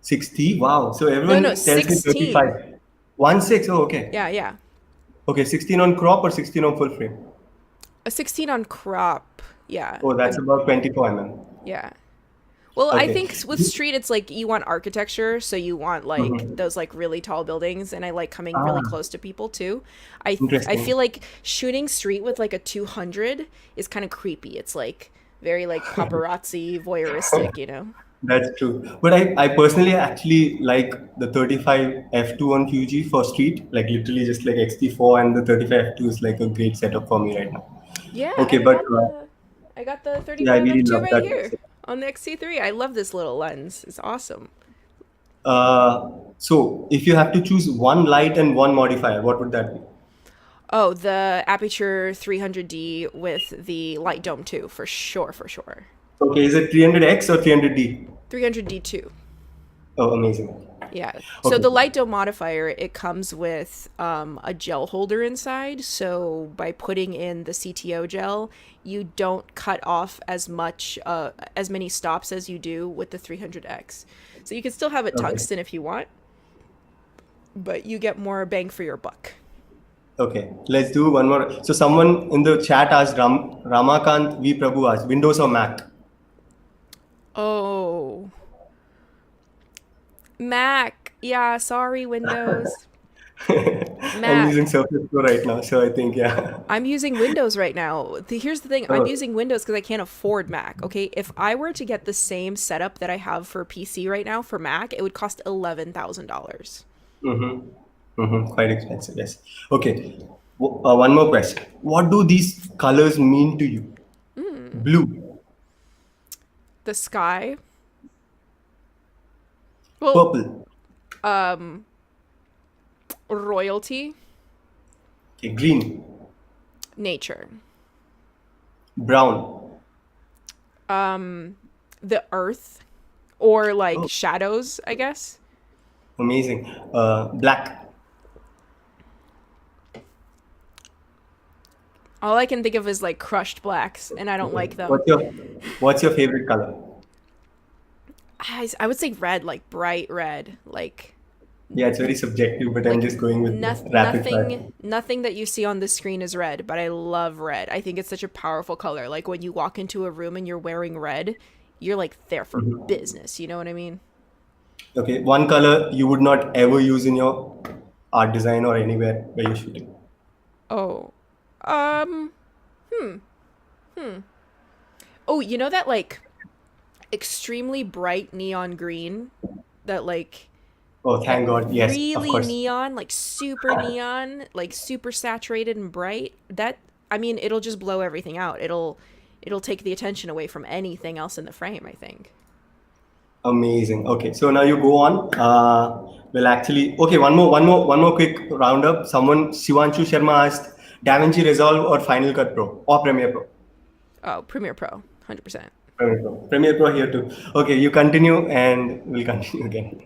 60. Wow. So everyone No, tells 16. me 35. 1.6. Oh, okay. Yeah. Okay. 16 on crop or 16 on full frame? A 16 on crop. Yeah. Oh, that's about 24 mm. Yeah. Well, I Okay. think with street, it's like you want architecture, so you want like those like really tall buildings, and I like coming really close to people too. I Interesting. feel like shooting street with like a 200 is kind of creepy. It's like very like paparazzi, voyeuristic, you know? That's true. But I personally actually like the 35 f2 on Fuji for street, like literally just like X-T4, and the 35 f2 is like a great setup for me right now. Yeah. Okay, and but I got the 35 yeah, I really f2 love right that. here on the XT3. I love this little lens. It's awesome. So if you have to choose one light and one modifier, what would that be? Oh, the Aperture 300D with the light dome too, for sure. Okay, is it 300X or 300D? 300D too. Oh, amazing. Yeah. So Okay. the light dome modifier, it comes with a gel holder inside. So by putting in the CTO gel, you don't cut off as many stops as you do with the 300X. So you can still have it Okay. tungsten if you want, but you get more bang for your buck. Okay. Let's do one more. So someone in the chat asked Ramakant V Prabhu asked Windows or Mac? Oh, Mac. Yeah, sorry, Windows. I'm Mac. using Surface Pro right now, so I think yeah. I'm using Windows right now. Here's the thing, I'm Oh, using Windows because I can't afford Mac. Okay, if I were to get the same setup that I have for PC right now for Mac, it would cost $11,000. quite expensive. Yes. Okay. One more question. What do these colors mean to you? Blue, The sky, well, purple, royalty, okay, green, nature, brown. the earth, or like Oh, shadows, I guess. amazing. Black. All I can think of is like crushed blacks, and I don't Okay. like them. What's your favorite color? I would say red, like bright red, like Yeah, it's very subjective, but I'm just going with the rapid fire. nothing that you see on the screen is red, but I love red. I think it's such a powerful color. Like when you walk into a room and you're wearing red, you're like there for business. You know what I mean? Okay, one color you would not ever use in your art design or anywhere where you're shooting. Oh. Um oh, you know that like extremely bright neon green that Oh, thank God. Yes, of really course. neon, like super neon, like super saturated and bright. That, I mean, it'll just blow everything out. It'll take the attention away from anything else in the frame, I think. Amazing. Okay, so now you go on. Well, actually, okay. One more quick roundup. Someone, Shivanshu Sharma asked, DaVinci Resolve or Final Cut Pro or Premiere Pro? Oh, Premiere Pro, 100%. Premiere Pro. Premiere Pro here too. Okay, you continue, and we'll continue again.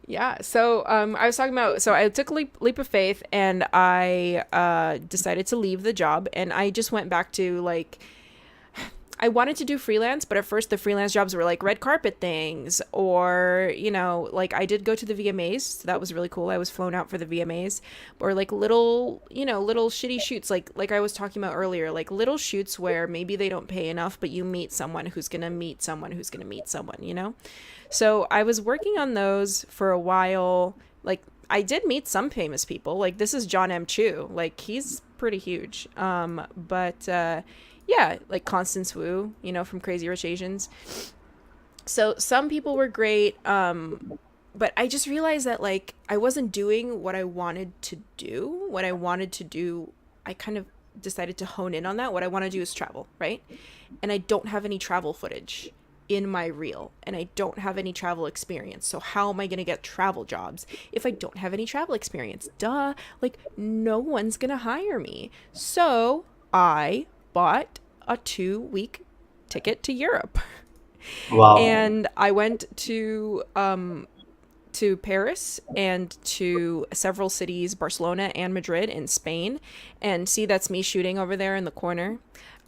Yeah. So I was talking about. So I took a leap of faith, and I decided to leave the job, and I just went back to like. I wanted to do freelance, but at first the freelance jobs were like red carpet things, or like I did go to the VMAs, so that was really cool. I was flown out for the VMAs, or like little, little shitty shoots, like I was talking about earlier, like little shoots where maybe they don't pay enough, but you meet someone who's gonna meet someone who's gonna meet someone. So I was working on those for a while. Like I did meet some famous people. Like this is John M. Chu. Like he's pretty huge. But yeah, like Constance Wu, from Crazy Rich Asians. So some people were great. But I just realized that like I wasn't doing what I wanted to do. What I wanted to do, I kind of decided to hone in on that. What I want to do is travel, right? And I don't have any travel footage in my reel, and I don't have any travel experience. So how am I going to get travel jobs if I don't have any travel experience? Duh, like no one's going to hire me. So I bought a 2-week ticket to Europe. Wow. And I went to Paris and to several cities, Barcelona and Madrid in Spain. And see, that's me shooting over there in the corner.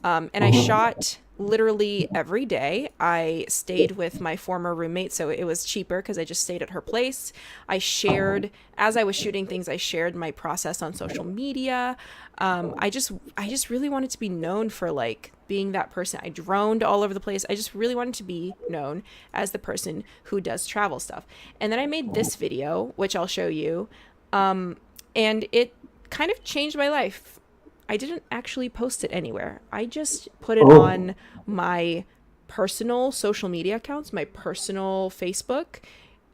And I shot literally every day. I stayed with my former roommate, so it was cheaper because I just stayed at her place. I shared, as I was shooting things, I shared my process on social media. I just really wanted to be known for like being that person. I droned all over the place. I just really wanted to be known as the person who does travel stuff. And then I made this video, which I'll show you. And it kind of changed my life. I didn't actually post it anywhere. I just put it on my personal social media accounts, my personal Facebook,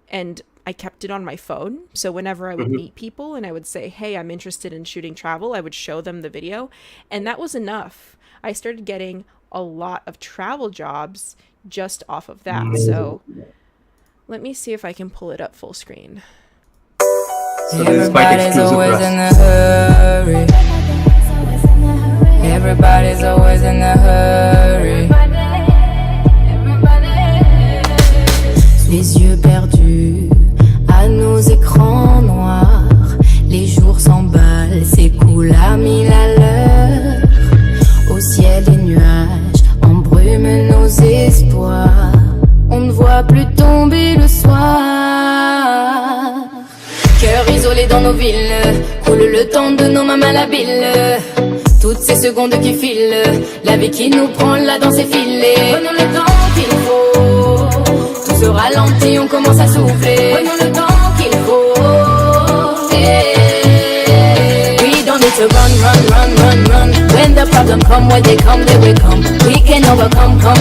and I kept it on my phone. So whenever I would meet people and I would say, hey, I'm interested in shooting travel, I would show them the video. And that was enough. I started getting a lot of travel jobs just off of that. So let me see if I can pull it up full screen. So this is quite Everybody's exclusive for always us. in a hurry. Everybody's always in a hurry. Les yeux perdus à s'envoler dans nos villes. Coule le temps de nos mains malhabiles. Toutes ces secondes qui filent, la vie qui nous prend là dans ses filets. Prenons le temps qu'il faut, tout se ralentit, on commence à souffler. Prenons le temps qu'il faut. We don't need to run, run, run, run, run. When the problem come, when they will come. We can overcome, come.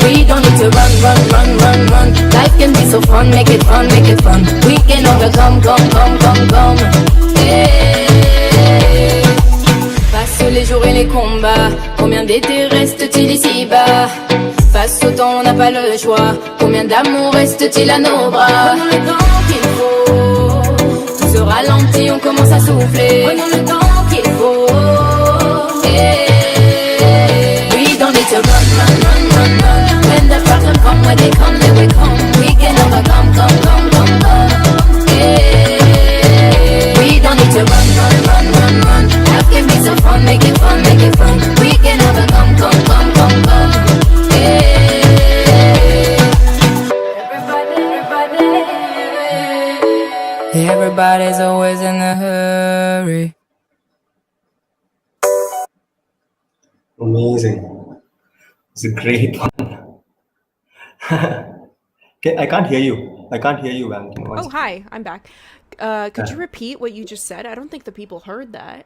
We don't need to run, run, run, run, run. Life can be so fun, make it fun, make it fun. We can overcome, come. Passent les jours et les combats. Combien d'étés reste-t-il ici-bas? Face au temps, on n'a pas le choix. Combien d'amour reste-t-il à nos bras? Prenons le temps qu'il faut, tout se ralentit, on commence à souffler. Prenons le temps qu'il faut. We don't need to run, run, run, run, run. When the problem come, when they will come. We can overcome, come. We don't need to run, run, run, run, run. Life can be so fun, make it fun, make it fun. We can overcome, come. Everybody's always in a hurry. Amazing. It's a great one. Okay, I can't hear you. Valentina. Oh, hi, I'm back. Could you repeat what you just said? I don't think the people heard that.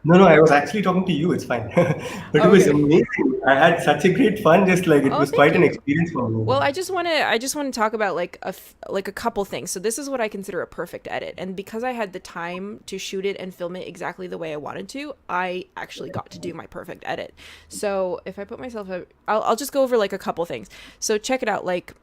No, I was actually talking to you. It's fine. But it was Okay. amazing. I had such a great fun. Just like it Oh, was thank quite an you. experience for me. Well, I just want to talk about like a couple things. So this is what I consider a perfect edit, and because I had the time to shoot it and film it exactly the way I wanted to, I actually got to do my perfect edit. So if I put myself, I'll just go over like a couple things. So check it out. Like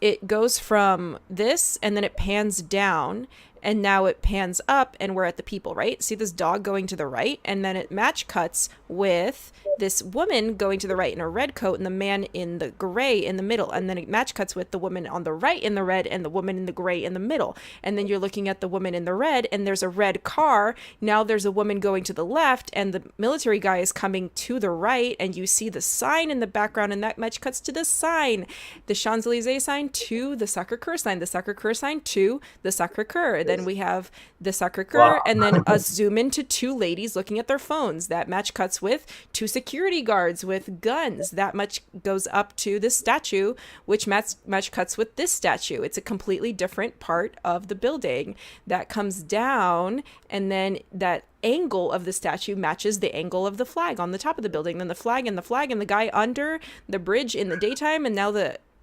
it goes from this, and then it pans down. And now it pans up and we're at the people, right? See this dog going to the right? And then it match cuts with this woman going to the right in a red coat and the man in the gray in the middle. And then it match cuts with the woman on the right in the red and the woman in the gray in the middle. And then you're looking at the woman in the red and there's a red car. Now there's a woman going to the left and the military guy is coming to the right and you see the sign in the background and that match cuts to the sign. The Champs-Élysées sign to the Sacré-Cœur sign, the Sacré-Cœur sign to the Sacré-Cœur. Then we have the Sacré-Cœur Wow. and then a zoom into two ladies looking at their phones. That match cuts with two security guards with guns. That much goes up to this statue, which match cuts with this statue. It's a completely different part of the building. That comes down and then that angle of the statue matches the angle of the flag on the top of the building. Then the flag and the guy under the bridge in the daytime and now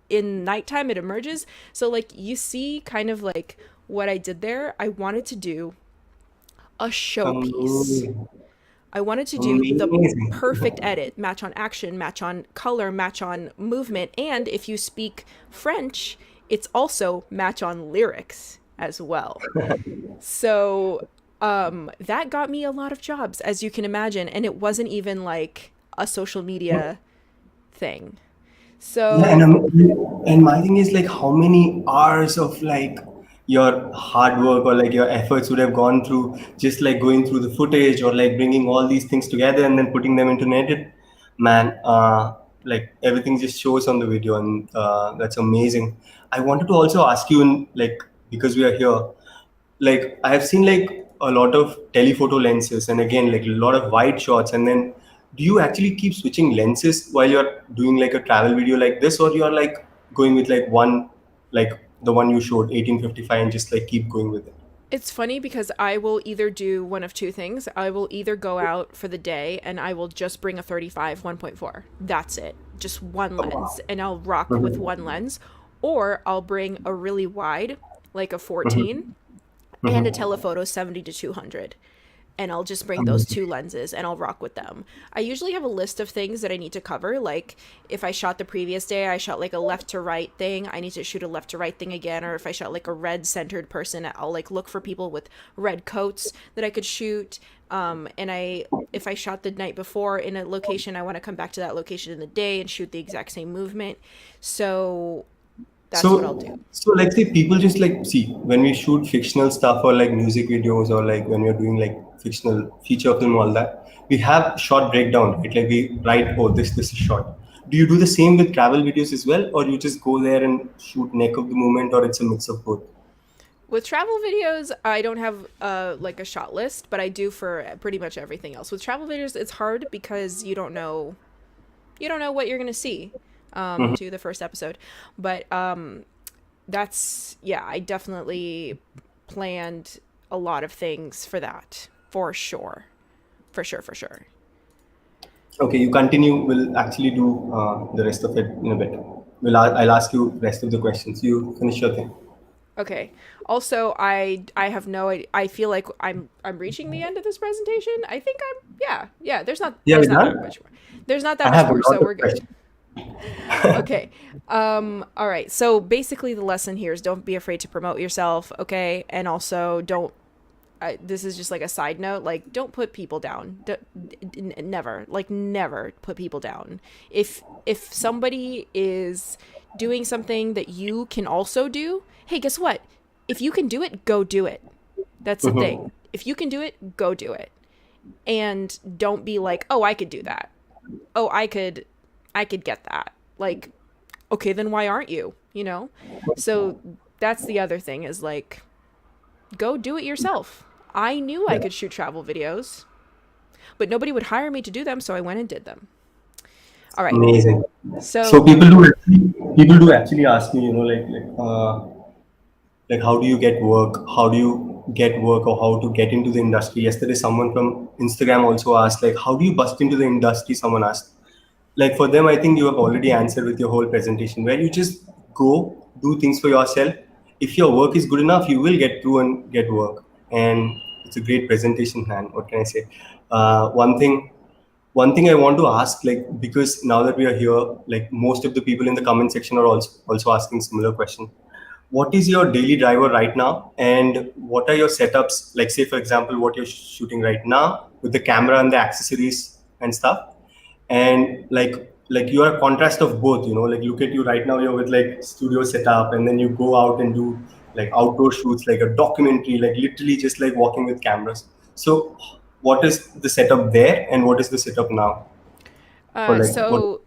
in nighttime it emerges. So like you see kind of like what I did there. I wanted to do a showpiece. Amazing. I wanted to do the Amazing. perfect edit, match on action, match on color, match on movement, and if you speak French, it's also match on lyrics as well. So that got me a lot of jobs, as you can imagine, and it wasn't even like a social media thing. So Yeah, and my thing is like how many hours of like your hard work or like your efforts would have gone through just like going through the footage or like bringing all these things together and then putting them into Netted. Man, like everything just shows on the video and that's amazing. I wanted to also ask you, in like because we are here, like I have seen like a lot of telephoto lenses and again like a lot of wide shots, and then do you actually keep switching lenses while you're doing like a travel video like this, or you're like going with like one, like the one you showed 1855 and just like keep going with it? it's funny because I will either do one of two things. I will either go out for the day and I will just bring a 35 1.4. That's it. Just one lens. And I'll rock with one lens. Or I'll bring a really wide, like a 14, and a telephoto 70 to 200. And I'll just bring those two lenses and I'll rock with them. I usually have a list of things that I need to cover. Like if I shot the previous day, I shot like a left to right thing, I need to shoot a left to right thing again. Or if I shot like a red centered person, I'll like look for people with red coats that I could shoot. If I shot the night before in a location, I want to come back to that location in the day and shoot the exact same movement. So that's what I'll do. So let's say people just like see when we shoot fictional stuff or like music videos or like when we're doing like fictional feature film, all that, we have shot breakdown, right? Like we write, oh, this is shot. Do you do the same with travel videos as well, or you just go there and shoot neck of the moment, or it's a mix of both? With travel videos, I don't have like a shot list, but I do for pretty much everything else. With travel videos, it's hard because you don't know what you're gonna see to the first episode. But that's yeah, I definitely planned a lot of things for that for sure, for sure. Okay, you continue. We'll actually do the rest of it in a bit. I'll ask you rest of the questions. You finish your thing. Okay. Also, I have no idea. I feel like I'm reaching the end of this presentation. I think I'm yeah. Yeah, we're There's not that done. much more. There's not that I much have a more, lot so of we're good. questions. Okay. All right. So basically, the lesson here is don't be afraid to promote yourself. Okay, and also don't. This is just like a side note. Like, don't put people down. Never, like, never put people down. If somebody is doing something that you can also do, hey, guess what? If you can do it, go do it. That's the thing. If you can do it, go do it. And don't be like, oh, I could do that. Oh, I could get that. Like, okay, then why aren't you? You know? So that's the other thing is like, go do it yourself. I knew I could shoot travel videos, but nobody would hire me to do them, so I went and did them. All right. Amazing. So So people do actually ask me, like how do you get work? How do you get work, or how to get into the industry? Yesterday, someone from Instagram also asked, like, how do you bust into the industry? Someone asked. Like for them, I think you have already answered with your whole presentation, where you just go do things for yourself. If your work is good enough, you will get through and get work. And it's a great presentation, man. What can I say? One thing I want to ask, like, because now that we are here, like most of the people in the comment section are also asking similar question. What is your daily driver right now, and what are your setups? Like, say for example, what you're shooting right now with the camera and the accessories and stuff, and like you are a contrast of both. Like look at you right now. You're with like studio setup, and then you go out and do like outdoor shoots, like a documentary, like literally just like walking with cameras. So what is the setup there, and what is the setup now for like what? so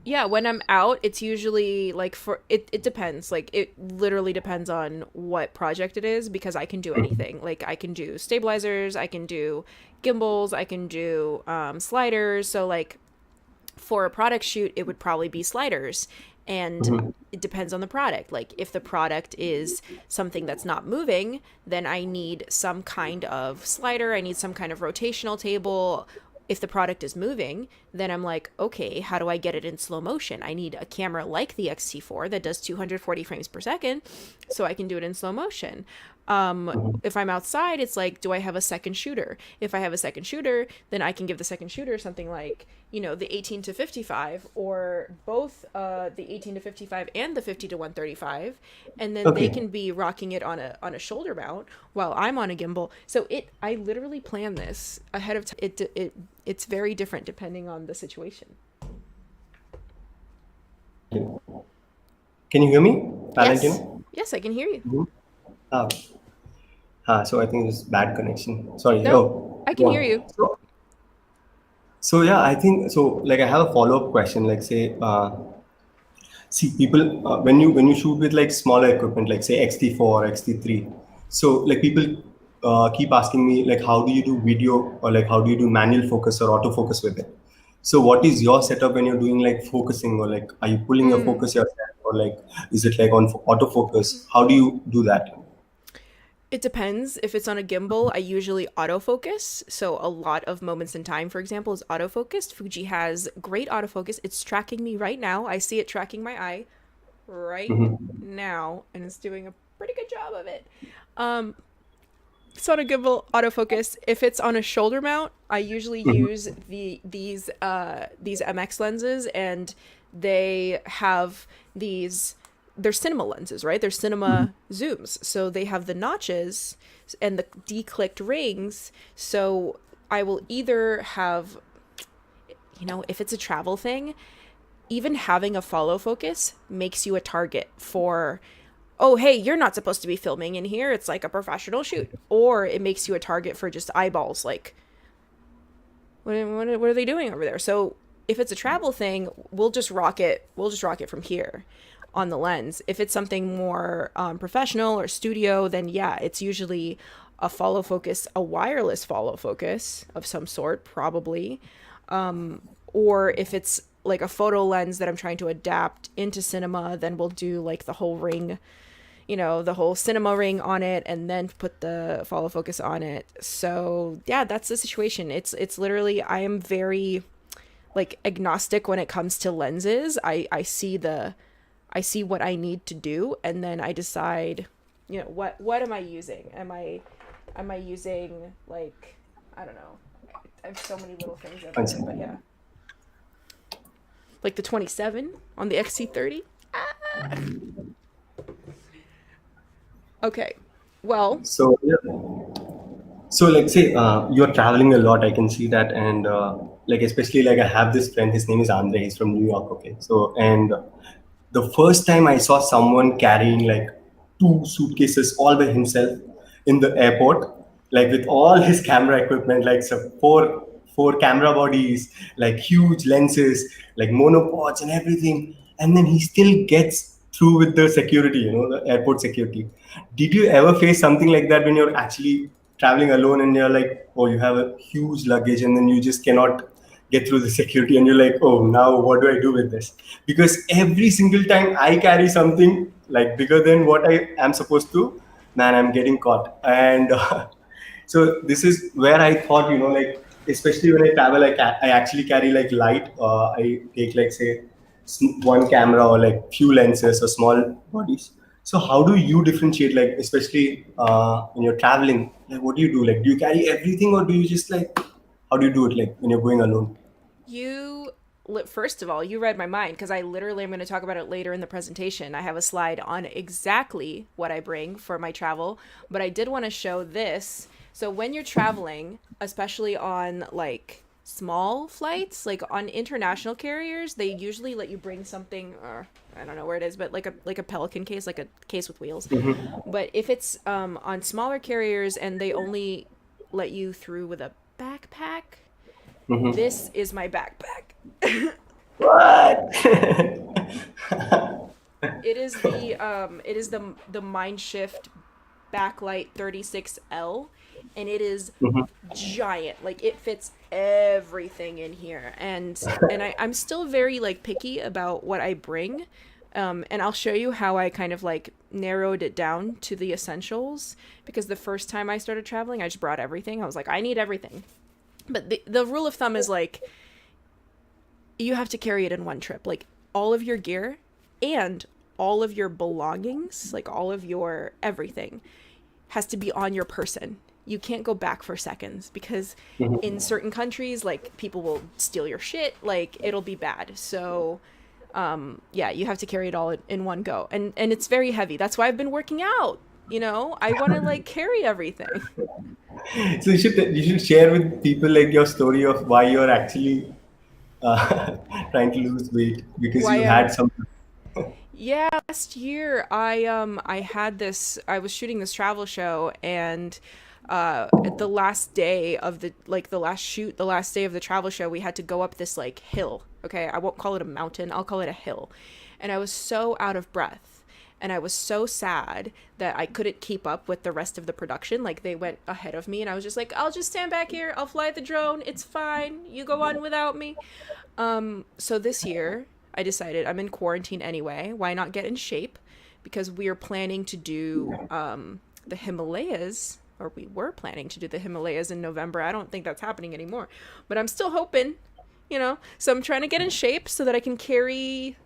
yeah, when I'm out, it's usually like it depends. Like it literally depends on what project it is because I can do anything. Like I can do stabilizers, I can do gimbals, I can do sliders. So like for a product shoot, it would probably be sliders. And it depends on the product. Like if the product is something that's not moving, then I need some kind of slider. I need some kind of rotational table. If the product is moving, then I'm like, okay, how do I get it in slow motion? I need a camera like the X-T4 that does 240 frames per second so I can do it in slow motion. If I'm outside, it's like, do I have a second shooter? If I have a second shooter, then I can give the second shooter something like, the 18 to 55 or both the 18 to 55 and the 50 to 135. And then they can be rocking it on a shoulder mount while I'm on a gimbal. So I literally plan this ahead of time. It's very different depending on the situation. Can you hear me, Valentina? Yes, I can hear you. Ah, so I think it's bad connection. Sorry. No, I can go hear on. you. So yeah, I think so. Like I have a follow-up question. Like say, see people when you shoot with like smaller equipment, like say XT4 or XT3. So like people keep asking me like, how do you do video, or like how do you do manual focus or autofocus with it? So what is your setup when you're doing like focusing, or like are you pulling your focus yourself, or like is it like on autofocus? How do you do that? It depends. If it's on a gimbal, I usually autofocus. So a lot of moments in time, for example, is autofocused. Fuji has great autofocus. It's tracking me right now. I see it tracking my eye right now, and it's doing a pretty good job of it. So on a gimbal, autofocus. If it's on a shoulder mount, I usually use these MX lenses, and they have these. They're cinema lenses, right? They're cinema zooms. So they have the notches and the declicked rings. So I will either have, if it's a travel thing, even having a follow focus makes you a target for, oh, hey, you're not supposed to be filming in here. It's like a professional shoot. Or it makes you a target for just eyeballs. Like, what are they doing over there? So if it's a travel thing, we'll just rock it from here. on the lens. If it's something more professional or studio, then yeah, it's usually a follow focus, a wireless follow focus of some sort, probably. Or if it's like a photo lens that I'm trying to adapt into cinema, then we'll do like the whole ring, the whole cinema ring on it, and then put the follow focus on it. So yeah, that's the situation. It's literally, I am very like agnostic when it comes to lenses. I see what I need to do, and then I decide, what am I using? Am I using, like, I don't know. I have so many little things over there, but yeah. Like the 27 on the XC30. Okay. Well. So yeah. So like say you're traveling a lot, I can see that, and like especially like I have this friend, his name is Andre, he's from New York. Okay, so and the first time I saw someone carrying like two suitcases all by himself in the airport, like with all his camera equipment, like so four camera bodies, like huge lenses, like monopods and everything, and then he still gets through with the security, the airport security. Did you ever face something like that when you're actually traveling alone and you're like, oh, you have a huge luggage and then you just cannot get through the security and you're like, oh, now what do I do with this? Because every single time I carry something like bigger than what I am supposed to, man, I'm getting caught. And so this is where I thought, like, especially when I travel, I actually carry like light. I take like, say, one camera or like few lenses or small bodies. So how do you differentiate, like, especially when you're traveling, like, what do you do? Like, do you carry everything or do you just like, how do you do it, like, when you're going alone? First of all, you read my mind, because I literally am going to talk about it later in the presentation. I have a slide on exactly what I bring for my travel, but I did want to show this. So when you're traveling, especially on like small flights, like on international carriers, they usually let you bring something, or I don't know where it is, but like a Pelican case, like a case with wheels. But if it's on smaller carriers and they only let you through with a backpack, this is my backpack. What? It is the Mindshift backlight 36L, and it is giant. Like, it fits everything in here, and I'm still very like picky about what I bring, and I'll show you how I kind of like narrowed it down to the essentials, because the first time I started traveling, I just brought everything. I was like, I need everything. But the rule of thumb is like, you have to carry it in one trip, like all of your gear and all of your belongings, like all of your everything has to be on your person. You can't go back for seconds, because in certain countries, like, people will steal your shit, like, it'll be bad. So yeah, you have to carry it all in one go, and it's very heavy. That's why I've been working out. I want to like carry everything. So you should share with people like your story of why you're actually trying to lose weight, because Why you I'm had some. Yeah, last year I was shooting this travel show, and at the last day of the last day of the travel show, we had to go up this like hill. Okay, I won't call it a mountain, I'll call it a hill. And I was so out of breath, and I was so sad that I couldn't keep up with the rest of the production. Like, they went ahead of me, and I was just like, I'll just stand back here, I'll fly the drone, it's fine, you go on without me. So this year I decided, I'm in quarantine anyway, why not get in shape? Because we are planning to do the Himalayas, or we were planning to do the Himalayas in November. I don't think that's happening anymore, but I'm still hoping, so I'm trying to get in shape so that I can carry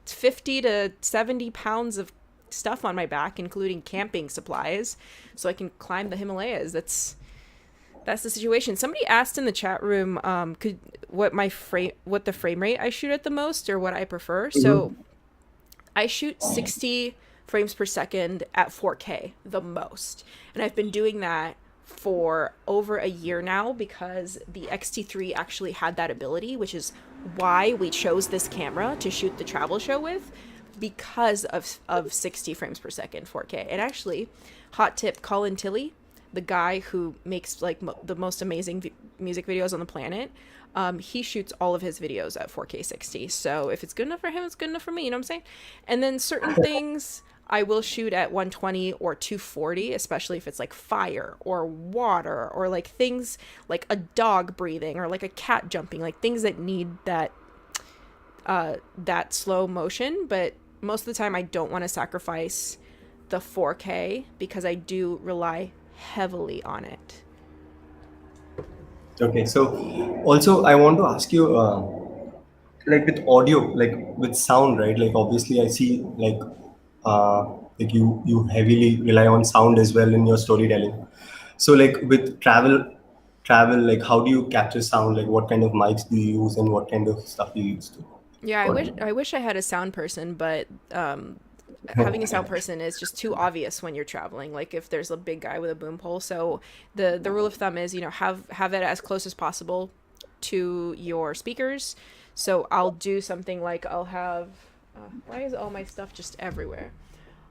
50 to 70 pounds of stuff on my back, including camping supplies, so I can climb the Himalayas. That's the situation. Somebody asked in the chat room what the frame rate I shoot at the most, or what I prefer. So I shoot 60 frames per second at 4K the most, and I've been doing that for over a year now, because the X-T3 actually had that ability, which is why we chose this camera to shoot the travel show with, because of 60 frames per second 4K. And actually, hot tip, Colin Tilley, the guy who makes like the most amazing music videos on the planet. He shoots all of his videos at 4K 60. So if it's good enough for him, it's good enough for me. You know what I'm saying? And then certain things I will shoot at 120 or 240, especially if it's like fire or water or like things like a dog breathing or like a cat jumping, like things that need that slow motion. But most of the time I don't want to sacrifice the 4K because I do rely heavily on it. Okay, so also I want to ask you, like with audio, like with sound, right? Like obviously I see like you heavily rely on sound as well in your storytelling. So like with travel, like how do you capture sound? Like what kind of mics do you use and what kind of stuff do you use to Yeah, record? I wish I had a sound person, but having a sound person is just too obvious when you're traveling. Like if there's a big guy with a boom pole. So the rule of thumb is, have it as close as possible to your speakers. So I'll do something like I'll have why is all my stuff just everywhere?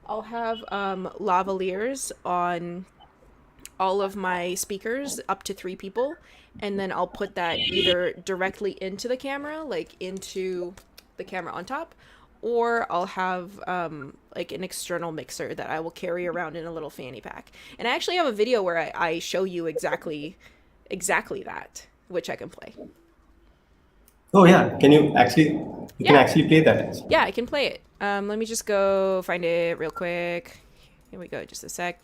I'll have lavaliers on all of my speakers up to 3 people, and then I'll put that either directly into the camera, like into the camera on top, or I'll have like an external mixer that I will carry around in a little fanny pack. And I actually have a video where I show you exactly that, which I can play. Oh yeah, can you can actually play that? Yeah, I can play it. Let me just go find it real quick. Here we go. Just a sec.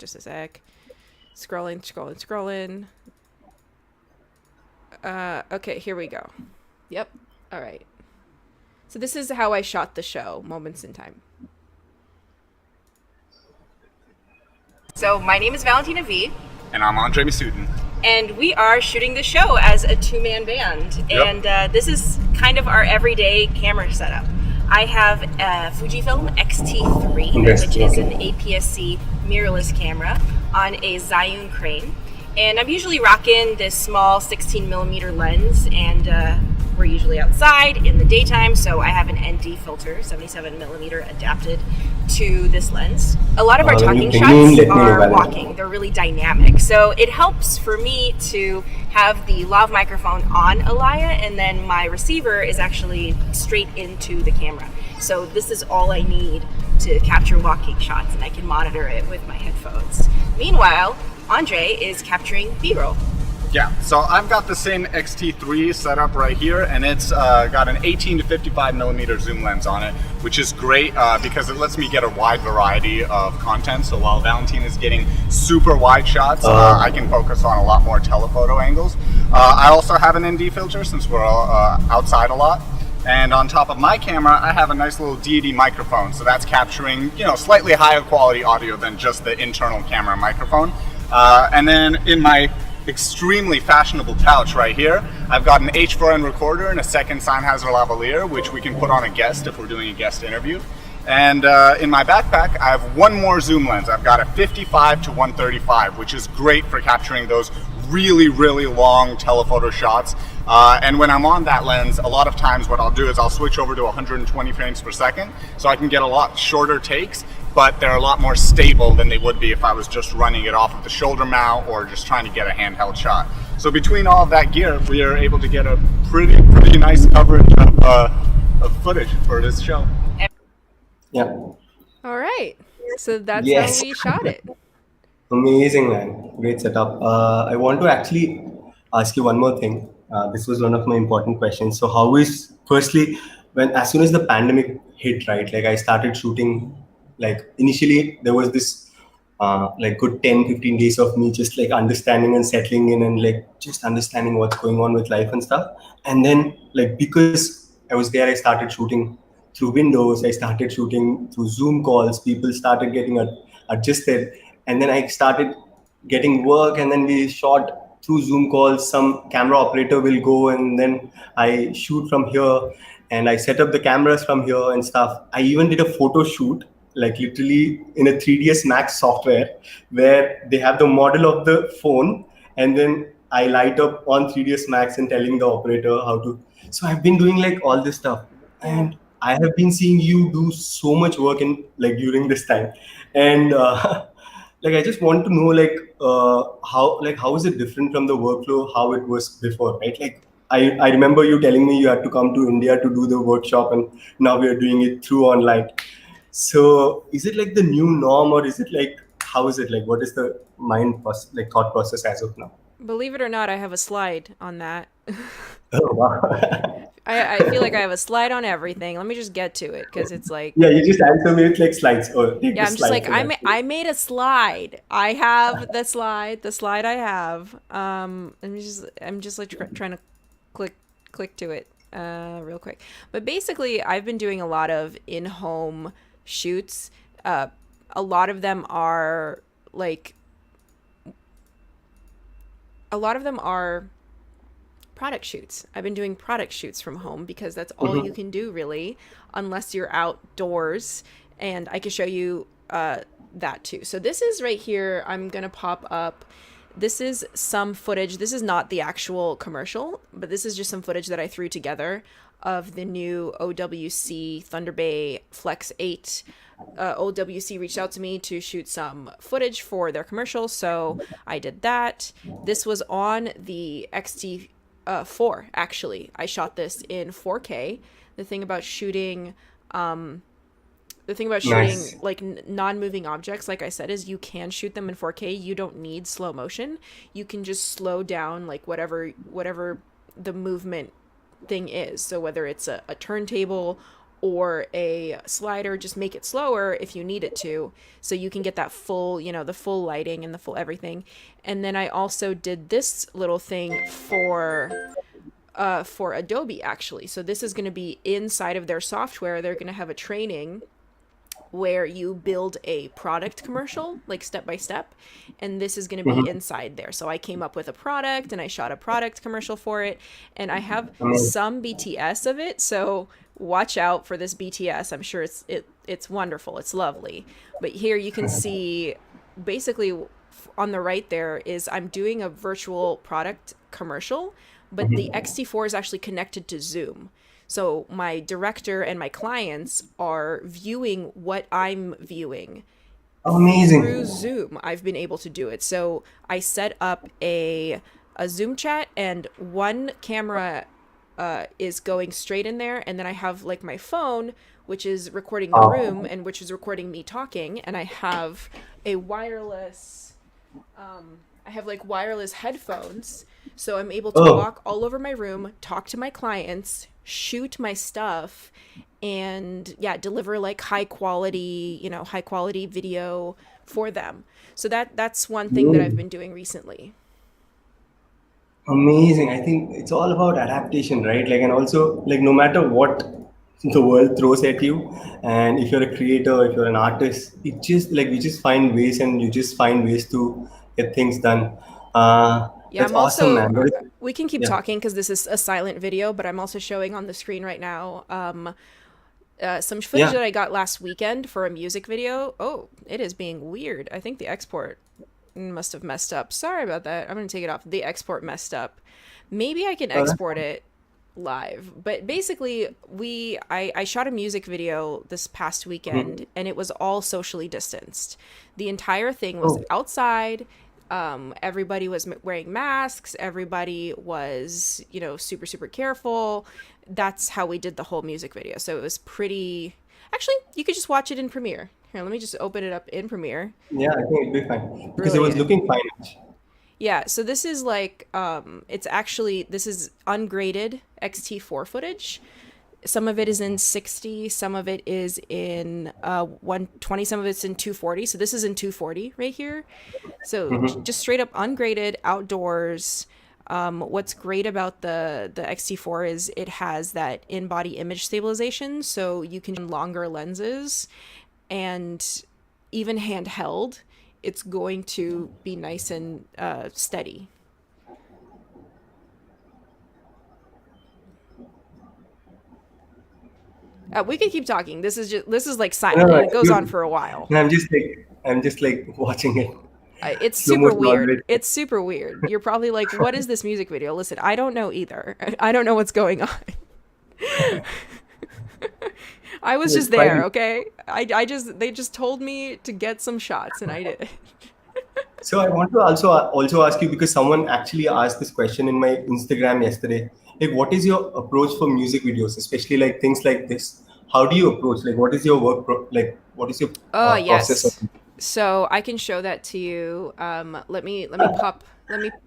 Scrolling. Okay, here we go. Yep. All right. So this is how I shot the show, Moments in Time. So my name is Valentina V. And I'm Andre Masudin. And we are shooting the show as a 2-man band. Yep. And this is kind of our everyday camera setup. I have a Fujifilm X-T3, which is an APS-C mirrorless camera on a Zhiyun crane. And I'm usually rocking this small 16mm lens, and we're usually outside in the daytime, so I have an ND filter, 77mm, adapted to this lens. A lot of our talking shots are walking. They're really dynamic. So it helps for me to have the lav microphone on Alaya, and then my receiver is actually straight into the camera. So this is all I need to capture walking shots, and I can monitor it with my headphones. Meanwhile, Andre is capturing B-roll. Yeah, so I've got the same X-T3 set up right here, and it's got an 18 to 55mm zoom lens on it, which is great because it lets me get a wide variety of content. So while Valentina is getting super wide shots, I can focus on a lot more telephoto angles. I also have an ND filter since we're outside a lot. And on top of my camera, I have a nice little deity microphone. So that's capturing, slightly higher quality audio than just the internal camera microphone. And then in my extremely fashionable couch right here, I've got an H4n recorder and a second Sennheiser lavalier, which we can put on a guest if we're doing a guest interview. And in my backpack, I have one more zoom lens. I've got a 55 to 135, which is great for capturing those really, really long telephoto shots. And when I'm on that lens, a lot of times what I'll do is I'll switch over to 120 frames per second, so I can get a lot shorter takes, but they're a lot more stable than they would be if I was just running it off of the shoulder mount or just trying to get a handheld shot. So between all of that gear, we are able to get a pretty nice coverage of footage for this show. Yeah. All right. So that's Yes. how we shot it. Amazing, man. Great setup. I want to actually ask you one more thing. This was one of my important questions. So firstly, as soon as the pandemic hit, right, like I started shooting, like initially there was this like good 10-15 days of me just like understanding and settling in and like just understanding what's going on with life and stuff. And then like because I was there, I started shooting through Windows, I started shooting through Zoom calls, people started getting adjusted, and then I started getting work, and then we shot through Zoom calls. Some camera operator will go and then I shoot from here, and I set up the cameras from here and stuff. I even did a photo shoot, like literally in a 3ds Max software, where they have the model of the phone, and then I light up on 3ds Max and telling the operator how to. So I've been doing like all this stuff, and I have been seeing you do so much work in like during this time, and like I just want to know how is it different from the workflow how it was before, right? Like I remember you telling me you had to come to India to do the workshop, and now we are doing it through online. So is it like the new norm, or is it like how is it like? What is the thought process as of now? Believe it or not, I have a slide on that. Oh, wow. I feel like I have a slide on everything. Let me just get to it because it's like, Yeah, you just answer me with like slides or take yeah, the I'm just slide like for that. I made a slide. I have the slide I have. I'm just like trying to click to it real quick. But basically, I've been doing a lot of in-home shoots. A lot of them are like a lot of them are product shoots. I've been doing product shoots from home because that's all you can do really, unless you're outdoors. And I can show you that too. So this is right here. I'm gonna pop up. This is some footage. This is not the actual commercial, but this is just some footage that I threw together of the new OWC Thunder Bay Flex 8. OWC reached out to me to shoot some footage for their commercial, so I did that. This was on the XT4, actually. I shot this in 4K. The thing about shooting Nice. like non-moving objects, like I said, is you can shoot them in 4K. You don't need slow motion. You can just slow down like whatever the movement thing is. So whether it's a turntable or a slider, just make it slower if you need it to, so you can get that full, the full lighting and the full everything. And then I also did this little thing for Adobe, actually. So this is going to be inside of their software. They're going to have a training where you build a product commercial, like step by step, and this is going to be inside there. So I came up with a product and I shot a product commercial for it, and I have some BTS of it, so watch out for this BTS. I'm sure it's wonderful, it's lovely. But here you can see basically on the right there is I'm doing a virtual product commercial, but the XT4 is actually connected to Zoom. So my director and my clients are viewing what I'm viewing through Amazing. Zoom. I've been able to do it. So I set up a Zoom chat, and one camera is going straight in there, and then I have like my phone, which is recording the room and which is recording me talking, and I have a wireless I have like wireless headphones, so I'm able to Oh, walk all over my room, talk to my clients, shoot my stuff, and yeah, deliver like high quality video for them. So that's one thing that I've been doing recently. amazing. I think it's all about adaptation, right? Like, and also, like, no matter what the world throws at you, and if you're a creator, if you're an artist, it just like we just find ways, and you just find ways to get things done. Yeah, That's I'm awesome, also man. we can keep Yeah. talking because this is a silent video, but I'm also showing on the screen right now some footage Yeah. that I got last weekend for a music video. Oh, it is being weird. I think the export must have messed up. Sorry about that. I'm going to take it off. The export messed up. Maybe I can That's export it live. But basically, I shot a music video this past weekend, and it was all socially distanced. The entire thing was oh, outside. Everybody was wearing masks. Everybody was, super, super careful. That's how we did the whole music video. So it was pretty. Actually, you could just watch it in Premiere. Here, let me just open it up in Premiere. yeah, I think it'd be fine because it was Brilliant. looking fine. Yeah, so this is like this is ungraded XT4 footage. Some of it is in 60, some of it is in 120, some of it's in 240. So this is in 240 right here. So just straight up ungraded outdoors. What's great about the XT4 is it has that in-body image stabilization, so you can use longer lenses, and even handheld, it's going to be nice and steady. We can keep talking. This is like No, silent, no, and it it's goes on good. for a while. And I'm just like watching it. It's Slow super motion weird. already. It's super weird. You're probably like, what is this music video? Listen, I don't know either. I don't know what's going on. I was just It's there, fine. okay? I just they just told me to get some shots and I did. So I want to also ask you, because someone actually asked this question in my Instagram yesterday. Like, what is your approach for music videos, especially like things like this? How do you approach? Like, what is your what is your Oh, process of? yes. So I can show that to you. Let me pop.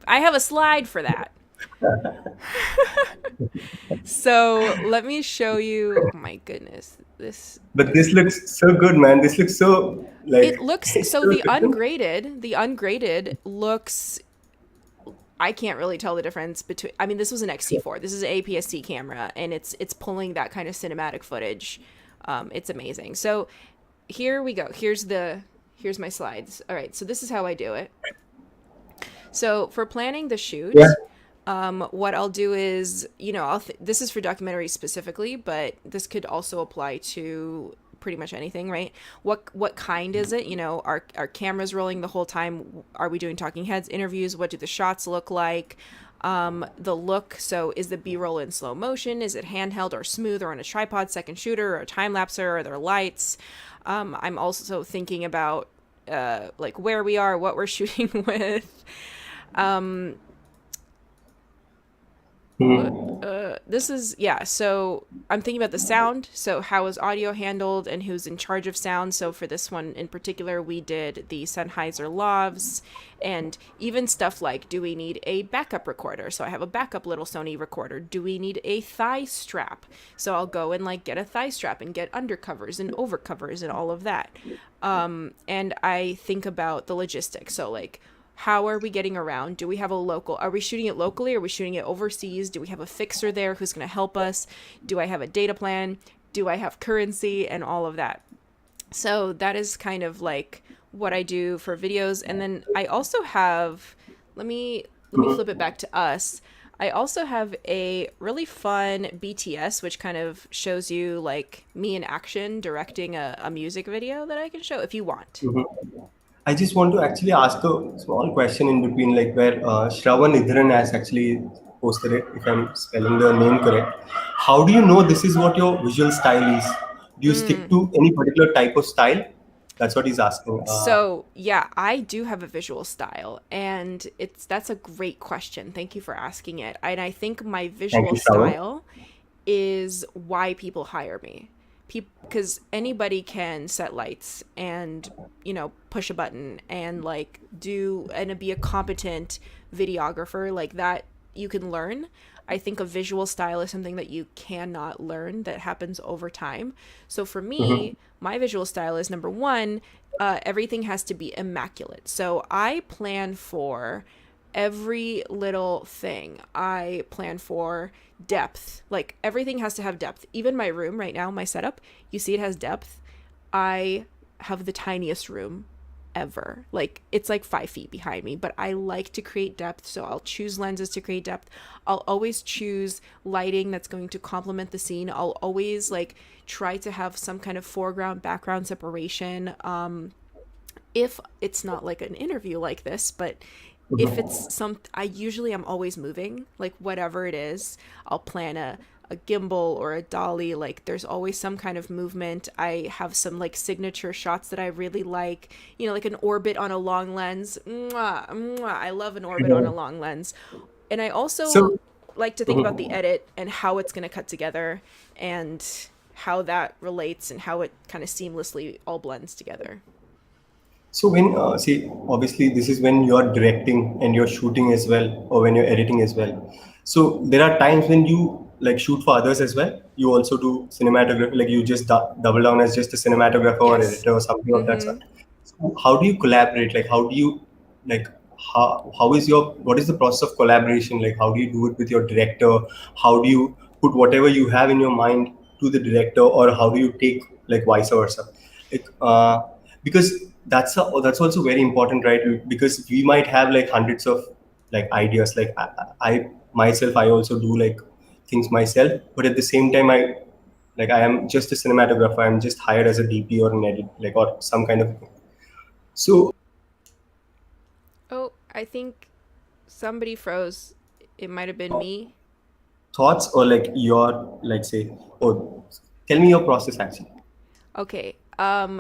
I have a slide for that. So let me show you. Oh my goodness, this But is. this looks so good, man. This looks so It like looks it's so so different. the ungraded looks. I can't really tell the difference between. I mean, this was an XT4. This is an APS-C camera, and it's pulling that kind of cinematic footage. It's amazing. So here we go. Here's my slides. All right, so this is how I do it. So for planning the Yeah. shoot, what I'll do is, this is for documentary specifically, but this could also apply to pretty much anything, right? What kind is it? Are cameras rolling the whole time? Are we doing talking heads interviews? What do the shots look like? The look. So is the B-roll in slow motion? Is it handheld or smooth or on a tripod, second shooter, or a time lapser? Are there lights? I'm also thinking about like where we are, what we're shooting with. This is, yeah, so I'm thinking about the sound. So how is audio handled and who's in charge of sound? So for this one in particular, we did the Sennheiser lavs, and even stuff like, do we need a backup recorder? So I have a backup little Sony recorder. Do we need a thigh strap? So I'll go and like get a thigh strap and get undercovers and overcovers and all of that. And I think about the logistics. So like, how are we getting around? Do we have a local? Are we shooting it locally? Are we shooting it overseas? Do we have a fixer there who's going to help us? Do I have a data plan? Do I have currency and all of that? So that is kind of like what I do for videos. And then I also have, let me flip it back to us. I also have a really fun BTS, which kind of shows you like me in action directing a music video that I can show if you want. I just want to actually ask a small question in between, like where Shravan Idran has actually posted it, if I'm spelling the name correct. How do you know this is what your visual style is? Do you stick to any particular type of style? That's what he's asking. So, yeah, I do have a visual style, and that's a great question. Thank you for asking it. And I think my Thank visual you, Shravan. style is why people hire me. Because anybody can set lights and, push a button and like be a competent videographer like that you can learn. I think a visual style is something that you cannot learn, that happens over time. So for me, my visual style is number one, everything has to be immaculate. So I plan for every little thing. I plan for depth. Like everything has to have depth. Even my room right now, my setup, you see it has depth. I have the tiniest room ever. Like it's like 5 feet behind me, but I like to create depth. So I'll choose lenses to create depth. I'll always choose lighting that's going to complement the scene. I'll always like try to have some kind of foreground background separation. If it's not like an interview like this, but if it's I'm always moving, like whatever it is, I'll plan a gimbal or a dolly, like there's always some kind of movement. I have some like signature shots that I really like, like an orbit on a long lens. Mwah, mwah. I love an orbit on a long lens. And I also So, like to think about the edit and how it's going to cut together and how that relates and how it kind of seamlessly all blends together. so when see, obviously this is when you're directing and you're shooting as well, or when you're editing as well. So there are times when you like shoot for others as well. You also do cinematography, like you just double down as just a cinematographer or Yes. editor or something of that sort. So how do you collaborate? Like how do you like how is your what is the process of collaboration? Like how do you do it with your director? How do you put whatever you have in your mind to the director, or how do you take like vice versa? Like because that's also very important, right? Because we might have like hundreds of like ideas. Like I myself, I also do like things myself, but at the same time, I am just a cinematographer. I'm just hired as a DP or an edit, like or some kind of thing. So Oh, I think somebody froze. It might have been me. thoughts or like your like say, oh, Tell me your process actually. Okay.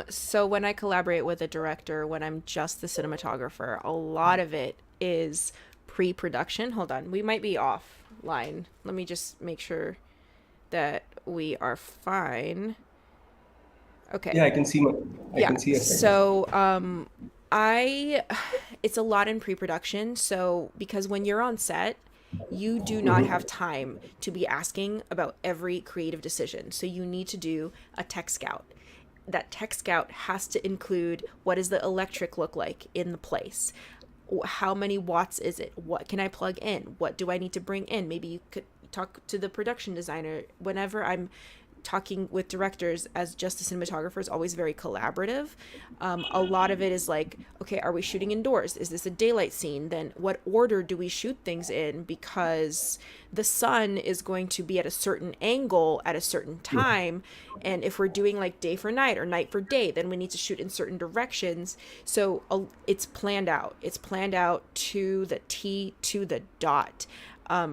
So when I collaborate with a director, when I'm just the cinematographer, a lot of it is pre-production. Hold on. We might be offline. Let me just make sure that we are fine. Okay. Yeah, I can see I Yeah. can see a second. So, I it's a lot in pre-production. So, because when you're on set, you do not have time to be asking about every creative decision. So, you need to do a tech scout. That tech scout has to include what does the electric look like in the place? How many watts is it? What can I plug in? What do I need to bring in? Maybe you could talk to the production designer. Whenever I'm talking with directors as just a cinematographer is always very collaborative. A lot of it is like, okay, are we shooting indoors? Is this a daylight scene? Then what order do we shoot things in? Because the sun is going to be at a certain angle at a certain time. And if we're doing like day for night or night for day, then we need to shoot in certain directions. So it's planned out. It's planned out to the T, to the dot.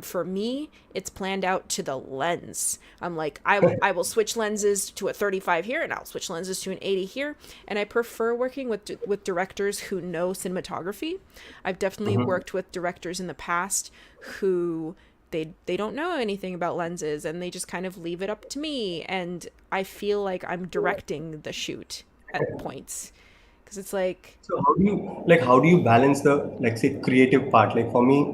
For me, it's planned out to the lens. I'm like, I will switch lenses to a 35 here, and I'll switch lenses to an 80 here. And I prefer working with directors who know cinematography. I've definitely worked with directors in the past who they don't know anything about lenses, and they just kind of leave it up to me. And I feel like I'm directing the shoot at points because it's like, So how do you balance the like say creative part? Like for me,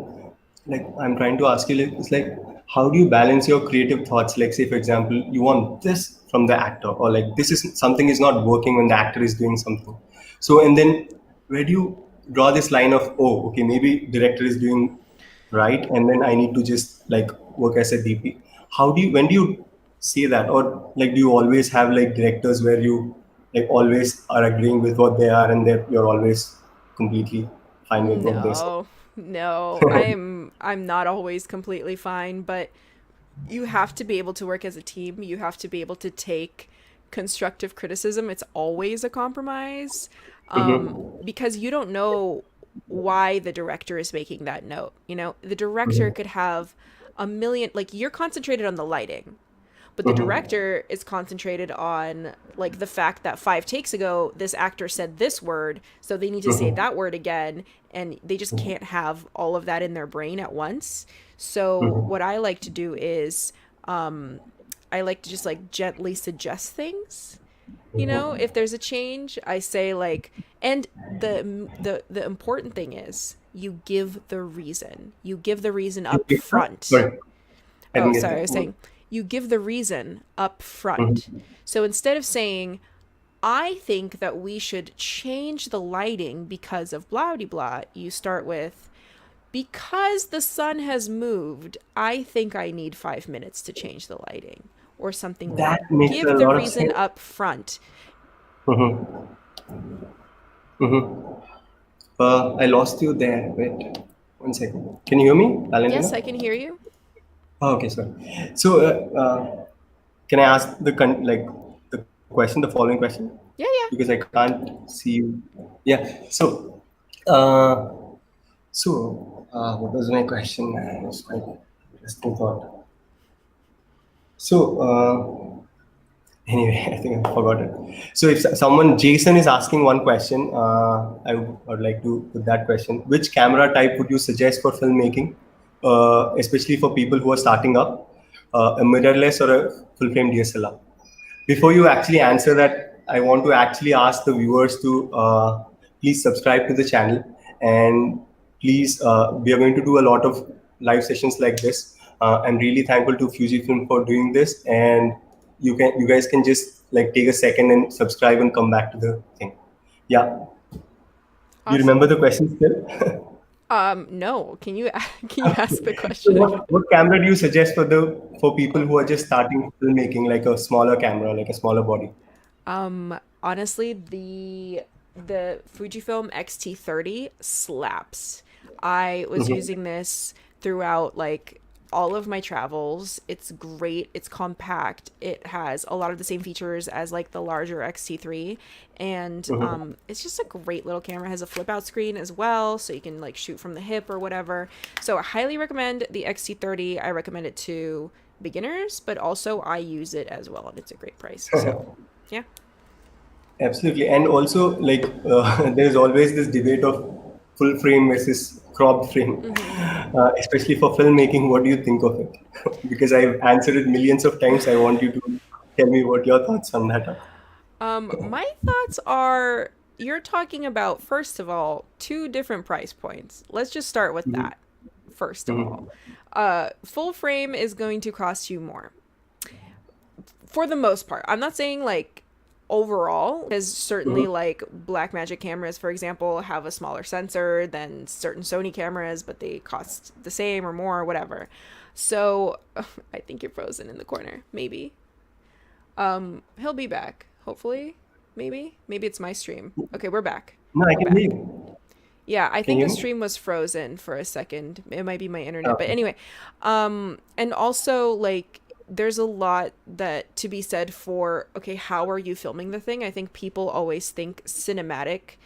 like I'm trying to ask you, like, it's like how do you balance your creative thoughts? Like say for example, you want this from the actor, or like this is something is not working when the actor is doing something. So and then where do you draw this line of, oh, okay, maybe director is doing right, and then I need to just like work as a DP. How do you when do you say that, or like do you always have like directors where you like always are agreeing with what they are, and that you're always completely fine with what they say? no, no, I'm not always completely fine, but you have to be able to work as a team. You have to be able to take constructive criticism. It's always a compromise, because you don't know why the director is making that note. You know, the director could have a million, like you're concentrated on the lighting, but the director is concentrated on like the fact that 5 takes ago this actor said this word, so they need to say that word again, and they just can't have all of that in their brain at once. So what I like to do is I like to just like gently suggest things. You know, if there's a change, I say like, and the important thing is you give the reason. You give the reason up front. Sorry, I Oh, didn't get sorry, I was that. saying you give the reason up front. So instead of saying, I think that we should change the lighting because of blah de blah, you start with, because the sun has moved, I think I need 5 minutes to change the lighting, or something like That that. makes a Give the lot of reason sense. up front. I lost you there. Wait, 1 second. Can you hear me, Yes, Valentina? I can hear you. Oh, okay, sorry. So, can I ask like the question, the following question, Yeah, yeah. because I can't see you. Yeah. Uh, what was my question? It was quite interesting thought. So, anyway, I think I forgot it. So, if someone, Jason, is asking one question, I would like to put that question. Which camera type would you suggest for filmmaking, especially for people who are starting up, a mirrorless or a full frame DSLR? Before you actually answer that, I want to actually ask the viewers to please subscribe to the channel, and please, we are going to do a lot of live sessions like this. I'm really thankful to Fujifilm for doing this, and you guys can just like take a second and subscribe and come back to the thing. Yeah, do you remember Awesome. the question still? No. Can you can you ask the So question again? what camera do you suggest for people who are just starting filmmaking, like a smaller camera, like a smaller body? Honestly, the Fujifilm X-T30 slaps. I was using this throughout like all of my travels. It's great. It's compact. It has a lot of the same features as like the larger X-T3, and it's just a great little camera. It has a flip out screen as well, so you can like shoot from the hip or whatever. So I highly recommend the X-T30. I recommend it to beginners, but also I use it as well, and it's a great price. So, yeah. Absolutely. And also, like, there's always this debate of full frame versus cropped frame, especially for filmmaking. What do you think of it? Because I've answered it millions of times. I want you to tell me what your thoughts on that are. My thoughts are you're talking about, first of all, two different price points. Let's just start with that, first of all. Full frame is going to cost you more for the most part. I'm not saying like overall, because certainly like Blackmagic cameras, for example, have a smaller sensor than certain Sony cameras, but they cost the same or more or whatever. So I think you're frozen in the corner. Maybe. He'll be back. Hopefully. Maybe it's my stream. Okay, we're back. No, I We're can back. hear you. Yeah, I Can think you the hear me? stream was frozen for a second. It might be my internet, but Okay. anyway. And also like there's a lot that to be said for, okay, how are you filming the thing? I think people always think cinematic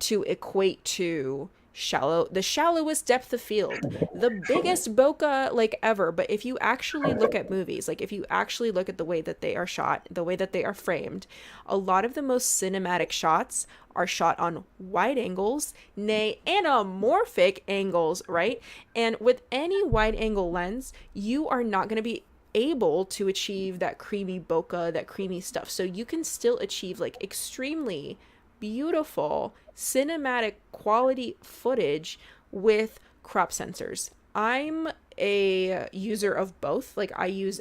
to equate to the shallowest depth of field, the biggest bokeh like ever. But if you actually look at movies, like if you actually look at the way that they are shot, the way that they are framed, a lot of the most cinematic shots are shot on wide angles, nay, anamorphic angles, right? And with any wide angle lens, you are not going to be able to achieve that creamy bokeh, that creamy stuff. So you can still achieve like extremely beautiful cinematic quality footage with crop sensors. I'm a user of both. Like I use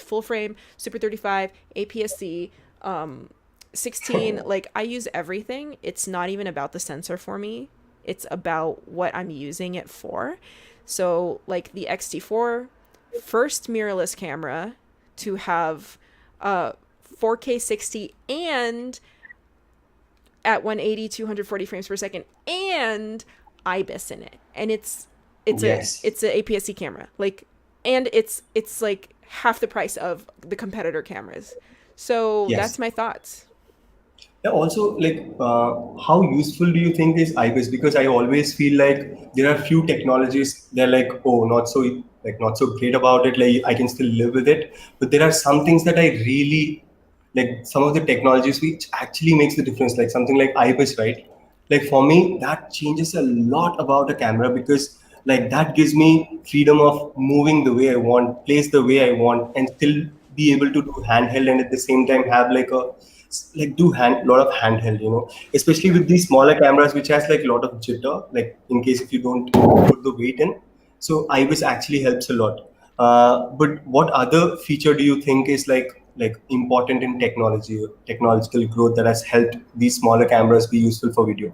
full frame, Super 35, APS-C, 16, like I use everything. It's not even about the sensor for me. It's about what I'm using it for. So like the X-T4, first mirrorless camera to have 4K 60 and at 180 240 frames per second and IBIS in it, and it's Yes. it's a APS-C camera, like, and it's like half the price of the competitor cameras. So Yes. that's my thoughts. Yeah, also, like, how useful do you think is IBIS? Because I always feel like there are few technologies they're like, oh, not so great about it. Like, I can still live with it, but there are some things that I really like. Some of the technologies which actually makes the difference, like something like IBIS, right? Like for me, that changes a lot about a camera because like that gives me freedom of moving the way I want, place the way I want, and still be able to do handheld and at the same time have like a like do hand lot of handheld, especially Yeah. with these smaller cameras which has like a lot of jitter, like in case if you don't put the weight in. So IBIS actually helps a lot. But what other feature do you think is like important in technological growth that has helped these smaller cameras be useful for video?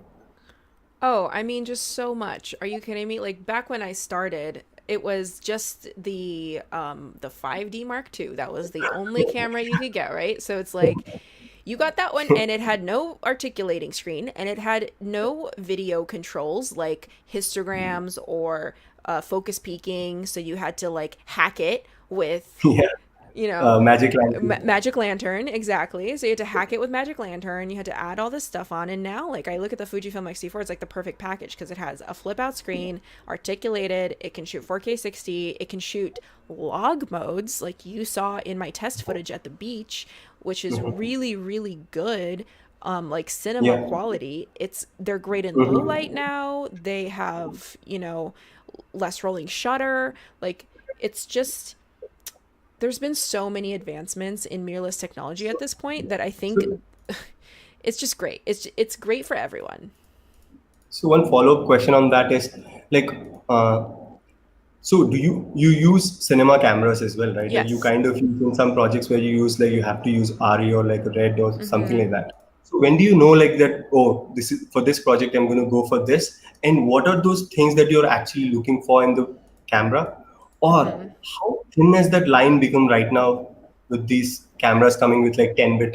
Oh, I mean, just so much. Are you kidding me? Like back when I started, it was just the 5D Mark II. That was the only camera you could get, right? So it's like you got that one and it had no articulating screen and it had no video controls like histograms or focus peaking, so you had to like hack it with Yeah. you know, Magic lantern. Magic Lantern, exactly. So you had to hack it with Magic Lantern. You had to add all this stuff on. And now, like, I look at the Fujifilm X-T4, it's like the perfect package because it has a flip out screen, articulated, it can shoot 4K 60, it can shoot log modes, like you saw in my test footage at the beach, which is really, really good. Like cinema Yeah. quality. They're great in low light now. They have, less rolling shutter. Like, it's just there's been so many advancements in mirrorless technology at this point that I think So, it's just great. It's great for everyone. so one follow-up question on that is like, uh, so do you use cinema cameras as well, right? Like you Yes. kind of use in some projects where you use like you have to use RE or like red or something like Mm-hmm. that. So when do you know like that, oh, this is for this project I'm going to go for this, and what are those things that you're actually looking for in the camera? Or Mm-hmm. how thin has that line become right now with these cameras coming with like 10 bit,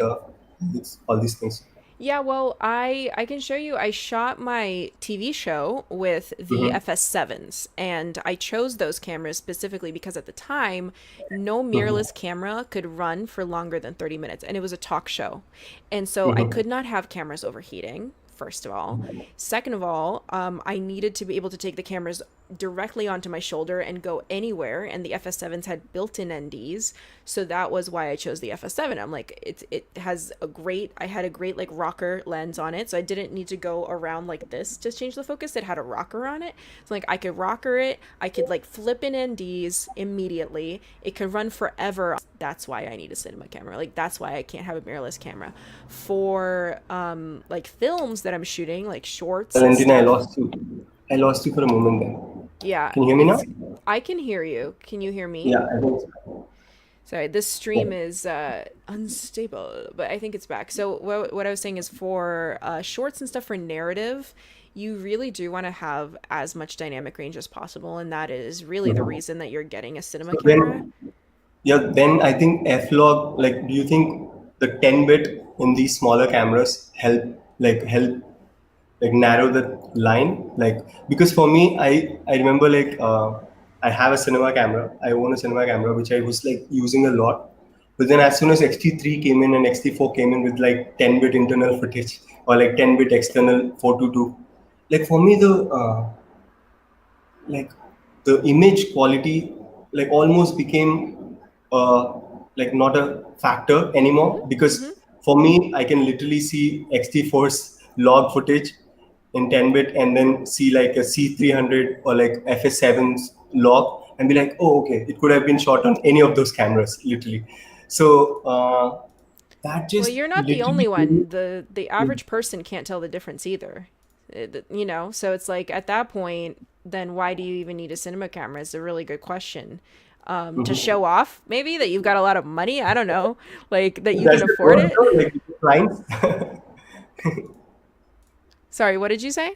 all these things? Yeah, well, I can show you. I shot my TV show with the Mm-hmm. FS7s, and I chose those cameras specifically because at the time, no Mm-hmm. mirrorless camera could run for longer than 30 minutes, and it was a talk show. And so I Mm-hmm. could not have cameras overheating, first of all. Second of all, I needed to be able to take the cameras directly onto my shoulder and go anywhere, and the FS7s had built-in NDs, so that was why I chose the FS7. I'm like, it has a great, I had a great like rocker lens on it, so I didn't need to go around like this to change the focus. It had a rocker on it, so like I could rocker it, I could like flip in NDs immediately, it could run forever. That's why I need a cinema camera. Like that's why I can't have a mirrorless camera. For like films that I'm shooting, like shorts and Valentina, stuff. I lost you for a moment there. Yeah, Can you hear me now? I can hear you. Can you hear me? Yeah, I think so. Sorry, this stream is unstable, but I think it's back. So what I was saying is for shorts and stuff for narrative, you really do want to have as much dynamic range as possible, and that is really the reason that you're getting a cinema So camera. then I think f-log, like, do you think the 10-bit in these smaller cameras help like narrow the line? Like, because for me, I remember like I have a cinema camera. I own a cinema camera which I was like using a lot. But then as soon as XT3 came in and XT4 came in with like 10-bit internal footage or like 10-bit external 422, like for me like the image quality like almost became like not a factor anymore, because for me I can literally see XT4's log footage in 10-bit and then see like a C300 or like FS7's log and be like, oh, okay, it could have been shot on any of those cameras literally. So that Well, just you're not the only literally one. The average person can't tell the difference either. You know, so it's like at that point, then why do you even need a cinema camera? Is a really good question. To show off, maybe that you've got a lot of money. I don't know, like that you does can it afford work it. though, like with the clients? Sorry, what did you say?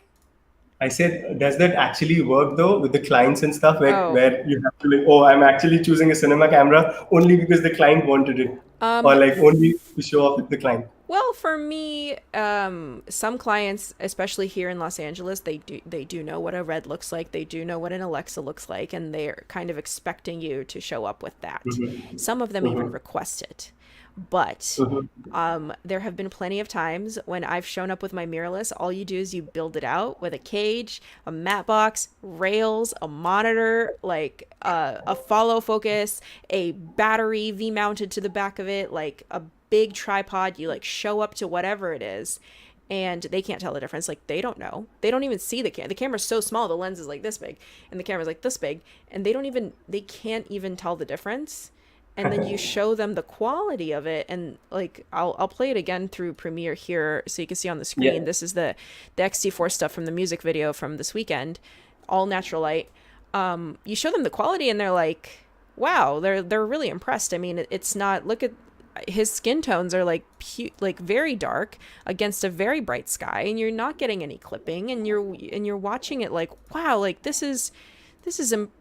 I said, does that actually work though with the clients and stuff, Oh, where you have to like, oh, I'm actually choosing a cinema camera only because the client wanted it, or like only to show off with the client? well, for me, some clients, especially here in Los Angeles, they do know what a red looks like. They do know what an Alexa looks like, and they're kind of expecting you to show up with that. Some of them even request it. But there have been plenty of times when I've shown up with my mirrorless. All you do is you build it out with a cage, a matte box, rails, a monitor, like a follow focus, a battery V mounted to the back of it, like a big tripod. You like show up to whatever it is, and they can't tell the difference. Like they don't know. They don't even see the camera. The camera's so small. The lens is like this big, and the camera's like this big, and they can't even tell the difference. And then you show them the quality of it, and like I'll play it again through Premiere here so you can see on the screen. Yeah. This is the XT4 stuff from the music video from this weekend, all natural light. You show them the quality and they're like, wow, they're really impressed. I mean, it's not, look at his skin tones are like like very dark against a very bright sky, and you're not getting any clipping, and you're watching it like, wow, like this is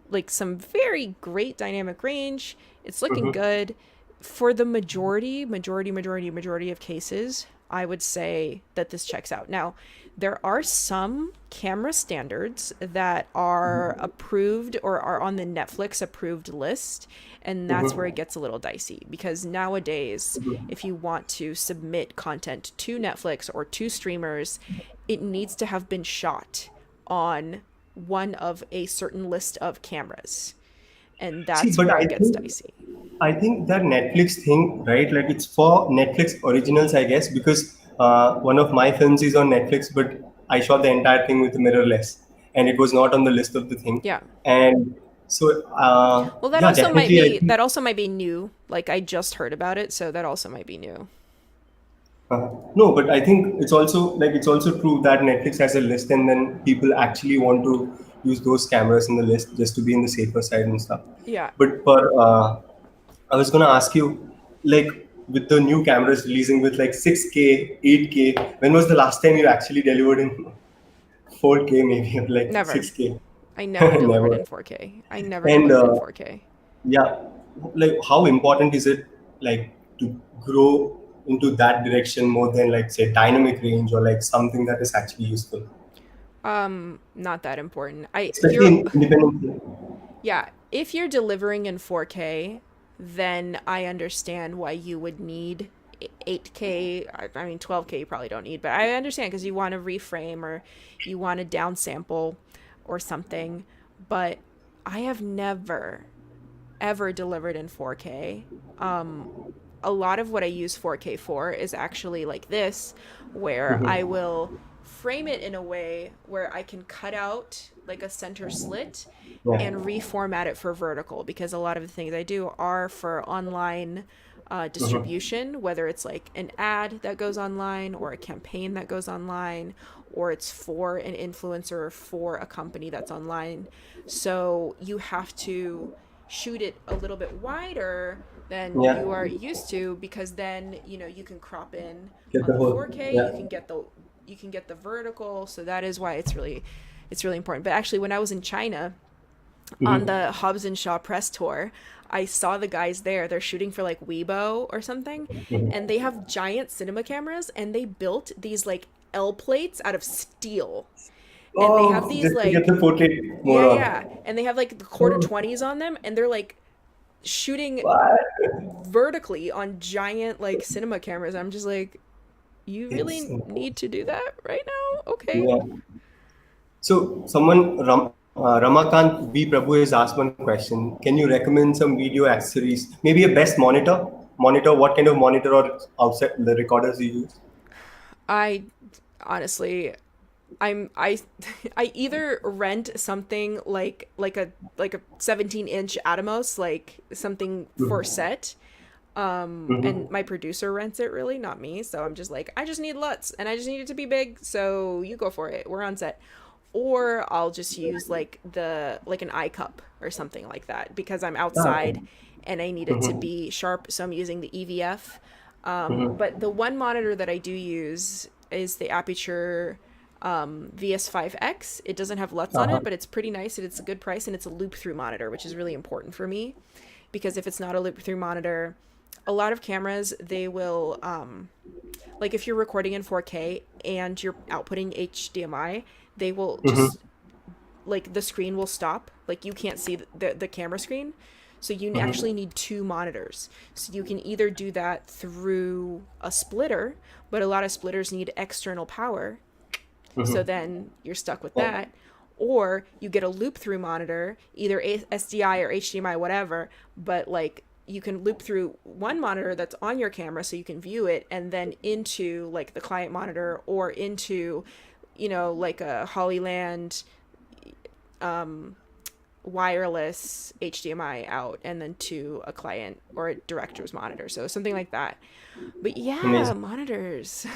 like some very great dynamic range. It's looking good. For the majority of cases, I would say that this checks out. Now, there are some camera standards that are approved or are on the Netflix approved list, and that's where it gets a little dicey, because nowadays, if you want to submit content to Netflix or to streamers, it needs to have been shot on one of a certain list of cameras, and that's But where it gets dicey. I think that Netflix thing, right? Like it's for Netflix originals, I guess, because one of my films is on Netflix, but I shot the entire thing with mirrorless, and it was not on the list of the thing. Yeah. And so, Well, that yeah, also might definitely, I be think. new. Like I just heard about it, so that also might be new. No, but I think it's also true that Netflix has a list, and then people actually want to use those cameras in the list just to be in the safer side and stuff. Yeah. But I was gonna ask you, like with the new cameras releasing with like 6K, 8K, when was the last time you actually delivered in 4K, maybe or like Never. 6K? I never delivered Never. in 4K. I never And delivered in 4K. yeah, like how important is it like to grow into that direction more than like say dynamic range or like something that is actually useful, Not that important. especially in independent. Yeah, if you're delivering in 4K, then I understand why you would need 8K. I mean, 12K you probably don't need, but I understand because you want to reframe or you want to downsample or something. but I have never ever delivered in 4K. A lot of what I use 4K for is actually like this, where I will frame it in a way where I can cut out like a center slit Yeah. and reformat it for vertical, because a lot of the things I do are for online distribution, whether it's like an ad that goes online or a campaign that goes online, or it's for an influencer for a company that's online. So you have to shoot it a little bit wider than Yeah. you are used to, because then you can crop in Get on the the whole. 4K, Yeah. you can get the vertical. So that is why it's really important. But actually, when I was in China on the Hobbs and Shaw press tour, I saw the guys there. They're shooting for like Weibo or something, and they have giant cinema cameras, and they built these like L plates out of steel, and they have Oh, these just to get like the portrait more yeah, on. yeah, and they have like the quarter 20s on them, and they're like shooting What? vertically on giant like cinema cameras. I'm just like, you It's really need to do that right now? Okay. yeah. So someone Ramakant V Prabhu has asked one question. Can you recommend some video accessories? Maybe a best monitor. Monitor. What kind of monitor or outside the recorders you use? I honestly, I I either rent something like a 17-inch Atomos, like something for set, and my producer rents it, really, not me. So I'm just like, I just need LUTs and I just need it to be big, so you go for it. We're on set. Or I'll just use like an eye cup or something like that, because I'm outside and I need it to be sharp, so I'm using the EVF. But the one monitor that I do use is the Aperture VS5X. It doesn't have LUTs on it, but it's pretty nice and it's a good price, and it's a loop through monitor, which is really important for me, because if it's not a loop through monitor, a lot of cameras, they will like if you're recording in 4K and you're outputting HDMI, they will just like the screen will stop, like you can't see the camera screen. So you actually need two monitors. So you can either do that through a splitter, but a lot of splitters need external power. So then you're stuck with that. Or you get a loop through monitor, either SDI or HDMI, whatever, but like you can loop through one monitor that's on your camera so you can view it, and then into like the client monitor, or into, like a Hollyland wireless HDMI out, and then to a client or a director's monitor. So something like that. But yeah, Amazing. monitors.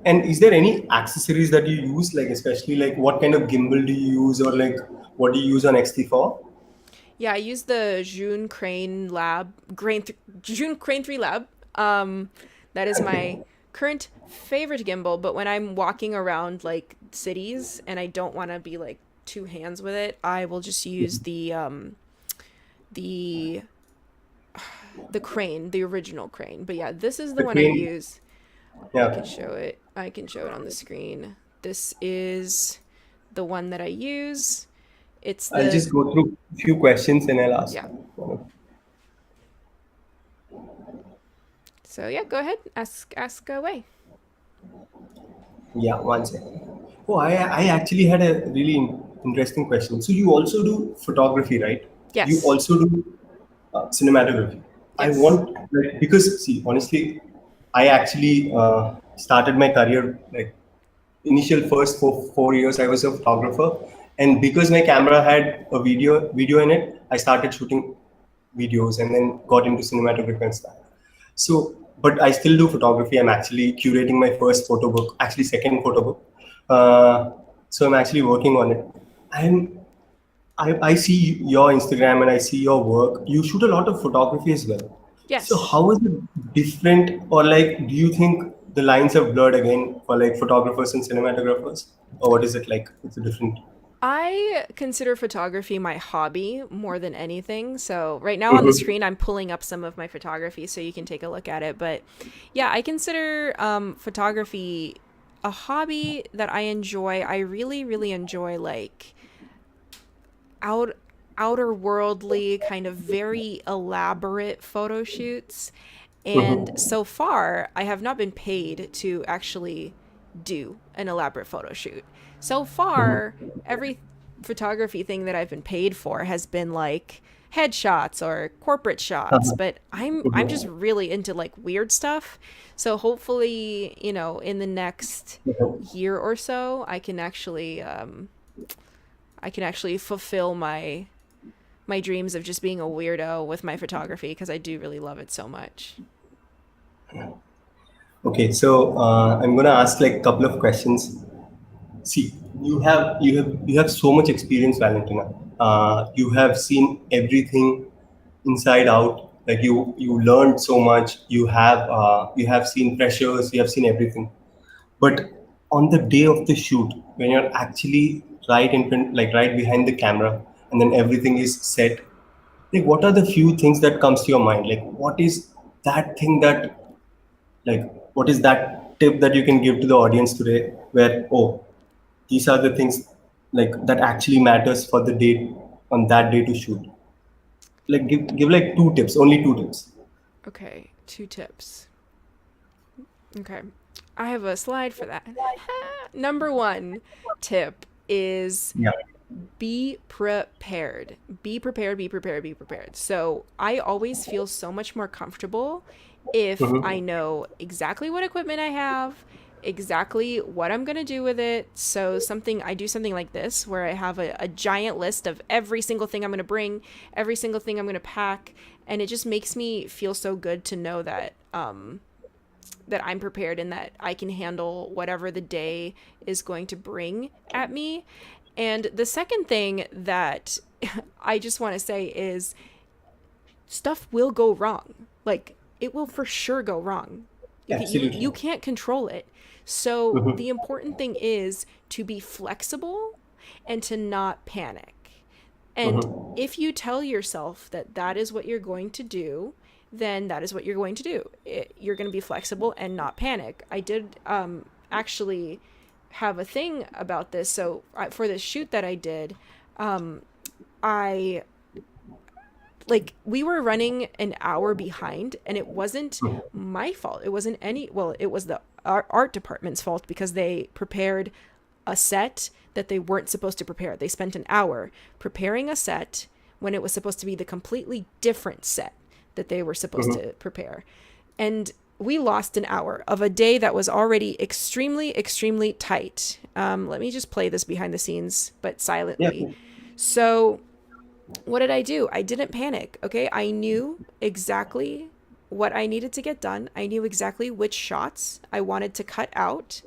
And is there any accessories that you use, like especially like what kind of gimbal do you use, or like what do you use on X-T4? Yeah, I use the June Crane Lab, June Crane 3 Lab. That is my current favorite gimbal, but when I'm walking around like cities and I don't want to be like two hands with it, I will just use the the crane, the original crane. But yeah, this is the The one I crane. use. Yeah. I can show it on the screen. This is the one that I use. It's I'll just the go through a few questions and I'll ask. yeah. So yeah, go ahead. Ask away. Yeah, one second. Oh, I actually had a really interesting question. So you also do photography, right? You Yes. also do cinematography. I Yes. want, like, because see, honestly, I actually started my career like initial first 4 years I was a photographer, and because my camera had a video in it, I started shooting videos and then got into cinematography and stuff. So, but I still do photography. I'm actually curating my first photo book, actually second photo book. So I'm actually working on it. And I see your Instagram and I see your work. You shoot a lot of photography as well. So Yes. how is it different, or like, do you think the lines have blurred again for like photographers and cinematographers, or what is it like? It's a different. I consider photography my hobby more than anything. So right now on the screen, I'm pulling up some of my photography so you can take a look at it. But yeah, I consider photography a hobby that I enjoy. I really, really enjoy like out outer worldly, kind of very elaborate photo shoots. And so far, I have not been paid to actually do an elaborate photo shoot. So far, every photography thing that I've been paid for has been like headshots or corporate shots, but I'm just really into like weird stuff. So hopefully, in the next year or so, I can actually fulfill my dreams of just being a weirdo with my photography, because I do really love it so much. Okay, so I'm gonna ask like a couple of questions. See, you have so much experience, Valentina. You have seen everything inside out. Like you learned so much. You have seen pressures. You have seen everything. But on the day of the shoot, when you're actually right in front, like right behind the camera, and then everything is set, like what are the few things that comes to your mind? Like what is that thing that like what is that tip that you can give to the audience today where, oh, these are the things like that actually matters for the day on that day to shoot? Like give like two tips, only two tips. Okay, 2 tips. Okay. I have a slide for that. Number 1 tip is Yeah. be prepared. Be prepared, be prepared, be prepared. So I always feel so much more comfortable if I know exactly what equipment I have, exactly what I'm going to do with it. So I do something like this where I have a giant list of every single thing I'm going to bring, every single thing I'm going to pack. And it just makes me feel so good to know that I'm prepared and that I can handle whatever the day is going to bring at me. And the second thing that I just want to say is stuff will go wrong. Like, it will for sure go wrong. Absolutely. You can't control it. So the important thing is to be flexible and to not panic. And if you tell yourself that that is what you're going to do, then that is what you're going to do. You're going to be flexible and not panic. I did actually have a thing about this. So for this shoot that I did, I we were running an hour behind, and it wasn't my fault. It wasn't it was the art department's fault because they prepared a set that they weren't supposed to prepare. They spent an hour preparing a set when it was supposed to be the completely different set that they were supposed to prepare. And we lost an hour of a day that was already extremely, extremely tight. Let me just play this behind the scenes, but silently. Yeah. So what did I do? I didn't panic. Okay. I knew exactly what I needed to get done. I knew exactly which shots I wanted to cut out,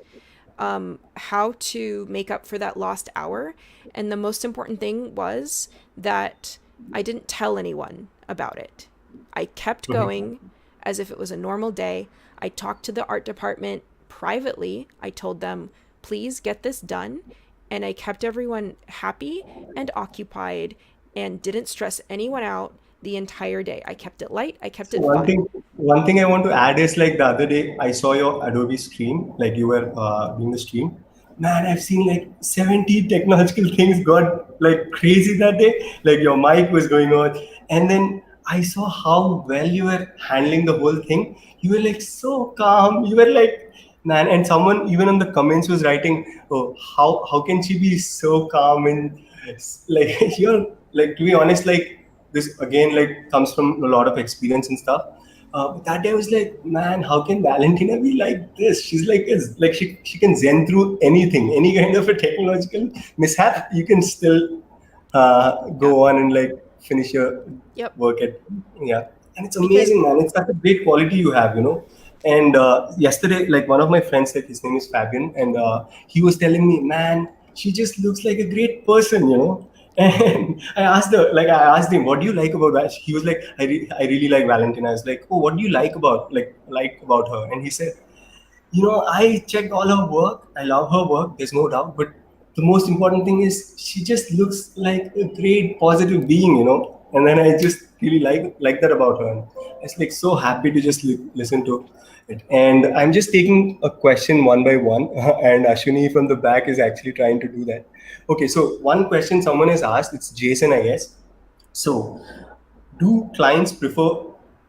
how to make up for that lost hour. And the most important thing was that I didn't tell anyone about it. I kept going as if it was a normal day. I talked to the art department privately. I told them, please get this done. And I kept everyone happy and occupied and didn't stress anyone out the entire day. I kept it light. I kept it One fun. thing, one thing I want to add is like the other day I saw your Adobe stream, like you were doing the stream. Man, I've seen like 70 technological things got like crazy that day. Like your mic was going on, and then I saw how well you were handling the whole thing. You were like so calm. You were like, man, and someone even in the comments was writing, "Oh, how can she be so calm?" And like you're like, to be honest, like this again like comes from a lot of experience and stuff. But that day I was like, man, how can Valentina be like this? She's like this. Like she can zen through anything, any kind of a technological mishap. You can still Yeah. go on and like finish your Yep. work at, yeah. And it's Because, amazing, man. It's such a great quality you have, you know. And yesterday, like one of my friends, like his name is Fabian, and he was telling me, man, she just looks like a great person, you know. And I asked him, what do you like about that? He was like, I really like Valentina. I was like, oh, what do you like about her? And he said, you know, I checked all her work. I love her work. There's no doubt. But the most important thing is she just looks like a great positive being, you know. And then I just really like that about her. And I was like so happy to just listen to it. And I'm just taking a question one by one. And Ashwini from the back is actually trying to do that. Okay, so one question someone has asked. It's Jason, I guess. So, do clients prefer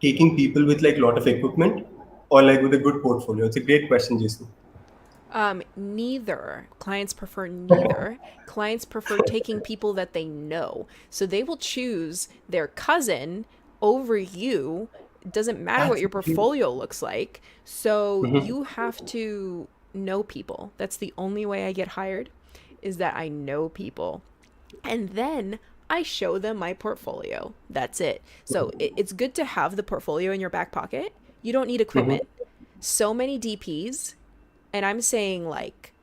taking people with like a lot of equipment or like with a good portfolio? It's a great question, Jason. Neither. Clients prefer neither. Clients prefer taking people that they know. So they will choose their cousin over you. It doesn't matter what That's your really- portfolio looks like. So Mhm. you have to know people. That's the only way I get hired, is that I know people. And then I show them my portfolio. That's it. So it's good to have the portfolio in your back pocket. You don't need Mhm. equipment. So many DPs, and I'm saying like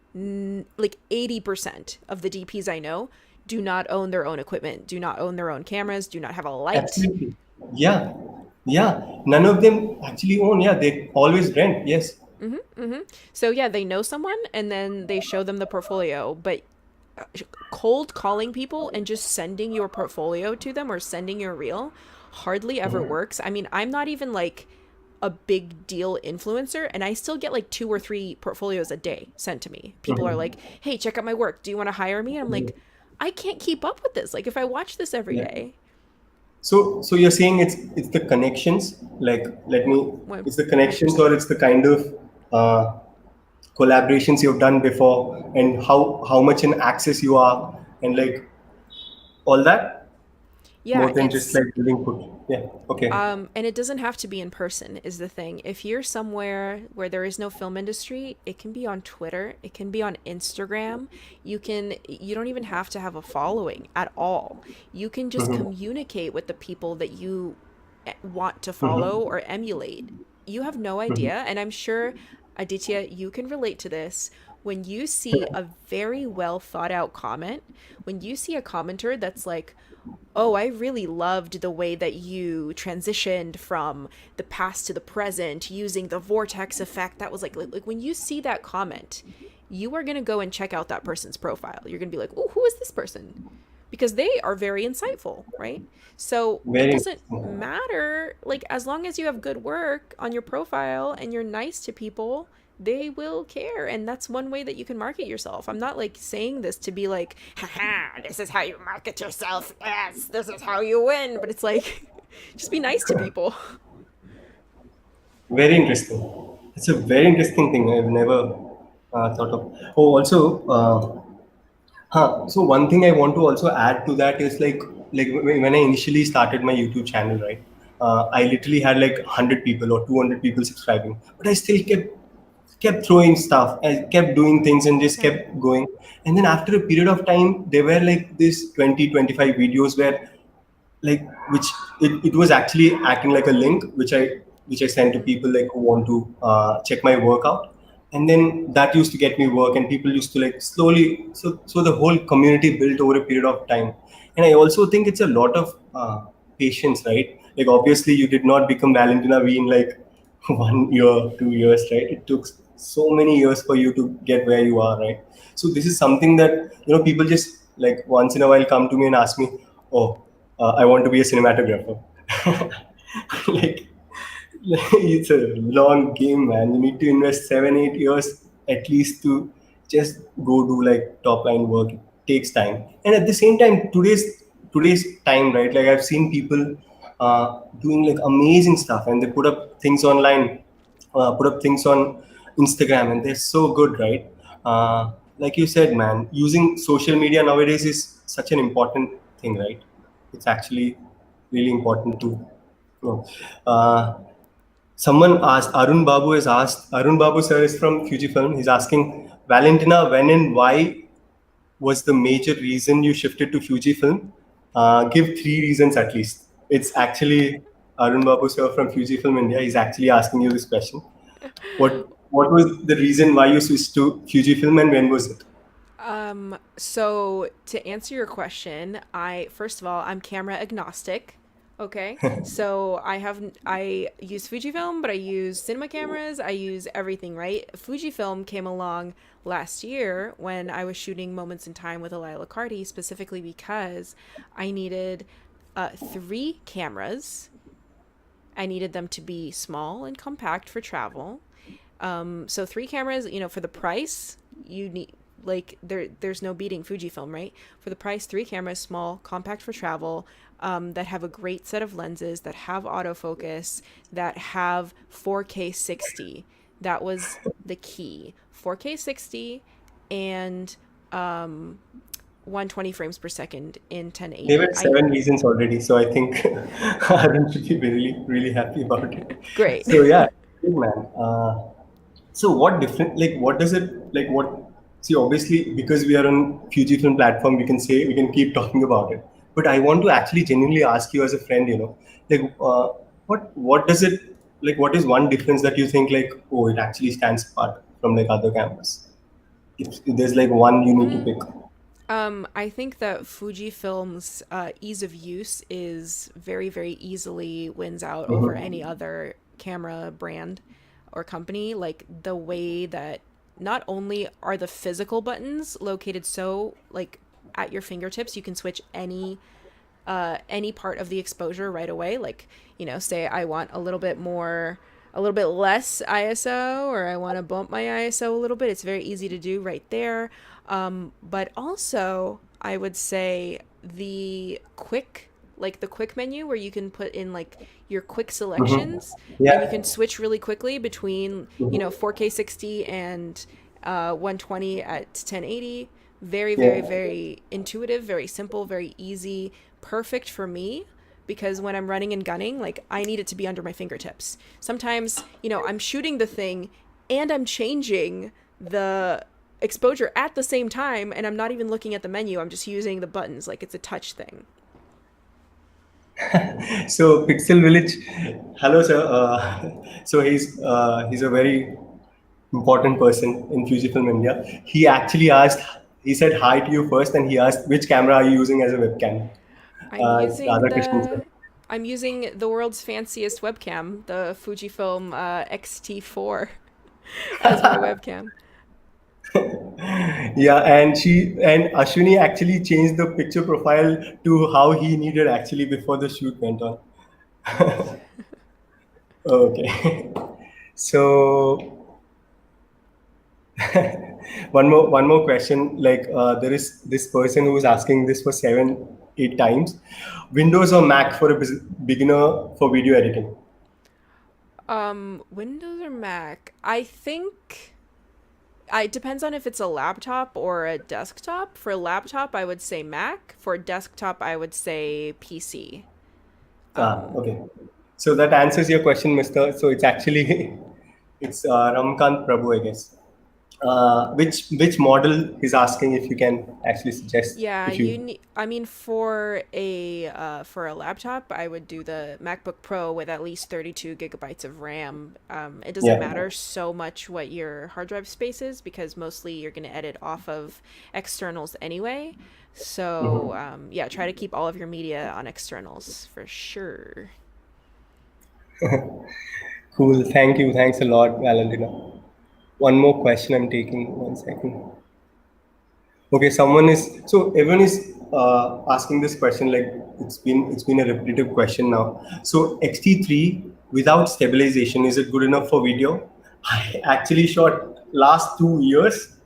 80% of the DPs I know do not own their own equipment, do not own their own cameras, do not have a light. Absolutely. Yeah. Yeah. None of them actually own. Yeah. They always rent. Yes. So yeah, they know someone and then they show them the portfolio, but cold calling people and just sending your portfolio to them or sending your reel hardly ever works. I mean, I'm not even like a big deal influencer, and I still get like 2 or 3 portfolios a day sent to me. People are like, "Hey, check out my work. Do you want to hire me?" And I'm like, "I can't keep up with this. Like if I watch this every Yeah. day." So you're saying it's the connections, like let me, Well, it's the connections or it's the kind of uh, collaborations you've done before and how much in access you are and like all that yeah, more than just it's like building put. Yeah. Okay. and it doesn't have to be in person is the thing. If you're somewhere where there is no film industry, it can be on Twitter, it can be on Instagram. You don't even have to have a following at all. You can just communicate with the people that you want to follow or emulate. You have no idea, and I'm sure Aditya, you can relate to this. When you see a very well thought out comment, when you see a commenter that's like, "Oh, I really loved the way that you transitioned from the past to the present using the vortex effect." That was like when you see that comment, you are going to go and check out that person's profile. You're going to be like, "Oh, who is this person?" Because they are very insightful, right? So it Very doesn't interesting. matter. Like, as long as you have good work on your profile and you're nice to people, they will care. And that's one way that you can market yourself. I'm not like saying this to be like, haha, this is how you market yourself. Yes, this is how you win. But it's like, just be nice to people. Very interesting. It's a very interesting thing I've never thought of. Oh, also, so one thing I want to also add to that is like when I initially started my YouTube channel, right? I literally had like 100 people or 200 people subscribing, but I still kept throwing stuff. I kept doing things and just Right. kept going. And then after a period of time, there were like this 20-25 videos where like it was actually acting like a link which I sent to people like who want to check my work out, and then that used to get me work and people used to like slowly, so the whole community built over a period of time. And I also think it's a lot of patience, right? Like obviously you did not become Valentina V in like 1 year, 2 years, right? It took so many years for you to get where you are, right? So this is something that people just like once in a while come to me and ask me, oh, I want to be a cinematographer. like, it's a long game, man. You need to invest 7-8 years at least to just go do like top line work. It takes time, and at the same time, today's time, right? Like I've seen people doing like amazing stuff, and they put up things online, put up things on Instagram, and they're so good, right? Like you said, man, using social media nowadays is such an important thing, right? It's actually really important to know. Someone asked, Arun Babu has asked, Arun Babu sir is from Fujifilm. He's asking, Valentina, when and why was the major reason you shifted to Fujifilm? Give 3 reasons at least. It's actually Arun Babu sir from Fujifilm India. He's actually asking you this question. What was the reason why you switched to Fujifilm and when was it? So to answer your question, first of all, I'm camera agnostic. Okay. So I use Fujifilm, but I use cinema cameras. I use everything, right? Fujifilm came along last year when I was shooting Moments in Time with Elia Cardi, specifically because I needed 3 cameras. I needed them to be small and compact for travel. So 3 cameras, for the price, you need there's no beating Fujifilm, right? For the price, 3 cameras, small, compact for travel, that have a great set of lenses, that have autofocus, that have 4K 60. That was the key. 4K 60 and 120 frames per second in 1080. There were 7 reasons already, so I think Arun should be really, really happy about it. Great. So yeah, good man. So what different, like, what does it, like, what, see, obviously, because we are on Fujifilm platform, we can keep talking about it. But I want to actually genuinely ask you as a friend, like, what does it, like, what is one difference that you think, like, oh, it actually stands apart from, like, other cameras? If there's, like, one you need to pick. I think that Fujifilm's ease of use is very, very easily wins out over any other camera brand or company. Like the way that not only are the physical buttons located so like at your fingertips, you can switch any part of the exposure right away. Like, say I want a little bit less ISO, or I want to bump my ISO a little bit. It's very easy to do right there. But also, I would say the quick menu where you can put in like your quick selections, and you can switch really quickly between 4K 60 and 120 at 1080. Very, very, very intuitive, very simple, very easy, perfect for me. Because when I'm running and gunning, like I need it to be under my fingertips. Sometimes, I'm shooting the thing and I'm changing the exposure at the same time, and I'm not even looking at the menu. I'm just using the buttons like it's a touch thing. So Pixel Village, hello sir. So he's a very important person in Fujifilm India. He actually he said hi to you first, and he asked which camera are you using as a webcam. I'm using the world's fanciest webcam, the Fujifilm X-T4 as my webcam. Yeah, and Ashwini actually changed the picture profile to how he needed actually before the shoot went on. Okay. So one more question. Like there is this person who is asking this for 7-8 times. Windows or Mac for a beginner for video editing? Windows or Mac? I think it depends on if it's a laptop or a desktop. For a laptop, I would say Mac. For desktop, I would say PC. Okay. So that answers your question, Mr. So it's actually it's Ramkant Prabhu, I guess. Which model he's asking, if you can actually suggest. Yeah, for a laptop, I would do the MacBook Pro with at least 32 gigabytes of RAM. It doesn't matter so much what your hard drive space is, because mostly you're going to edit off of externals anyway. So try to keep all of your media on externals for sure. Cool. Thank you. Thanks a lot, Valentina. One more question I'm taking. 1 second. Okay, everyone is asking this question, like it's been a repetitive question now. So XT3 without stabilization, is it good enough for video? I actually shot last 2 years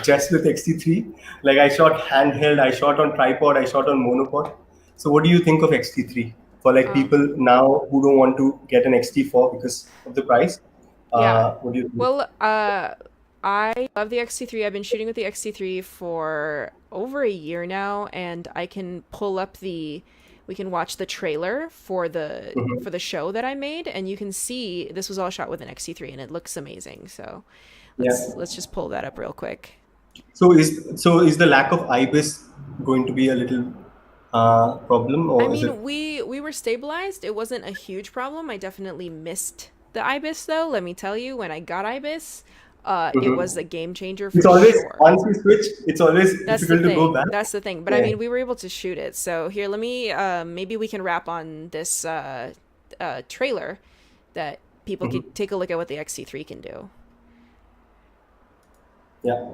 just with XT3. Like I shot handheld, I shot on tripod, I shot on monopod. So what do you think of XT3 for like people now who don't want to get an XT4 because of the price? What do you think? Well, I love the XT3. I've been shooting with the XT3 for over a year now, and I can pull up we can watch the trailer for the show that I made, and you can see this was all shot with an XT3, and it looks amazing. So let's just pull that up real quick. So is the lack of IBIS going to be a little problem? Or we were stabilized. It wasn't a huge problem. I definitely missed the IBIS though. Let me tell you, when I got IBIS, it was a game changer for sure. Once you switch, it's always difficult to go back. That's the thing. But we were able to shoot it. So here, let me maybe we can wrap on this trailer that people can take a look at what the XT3 can do. Yeah.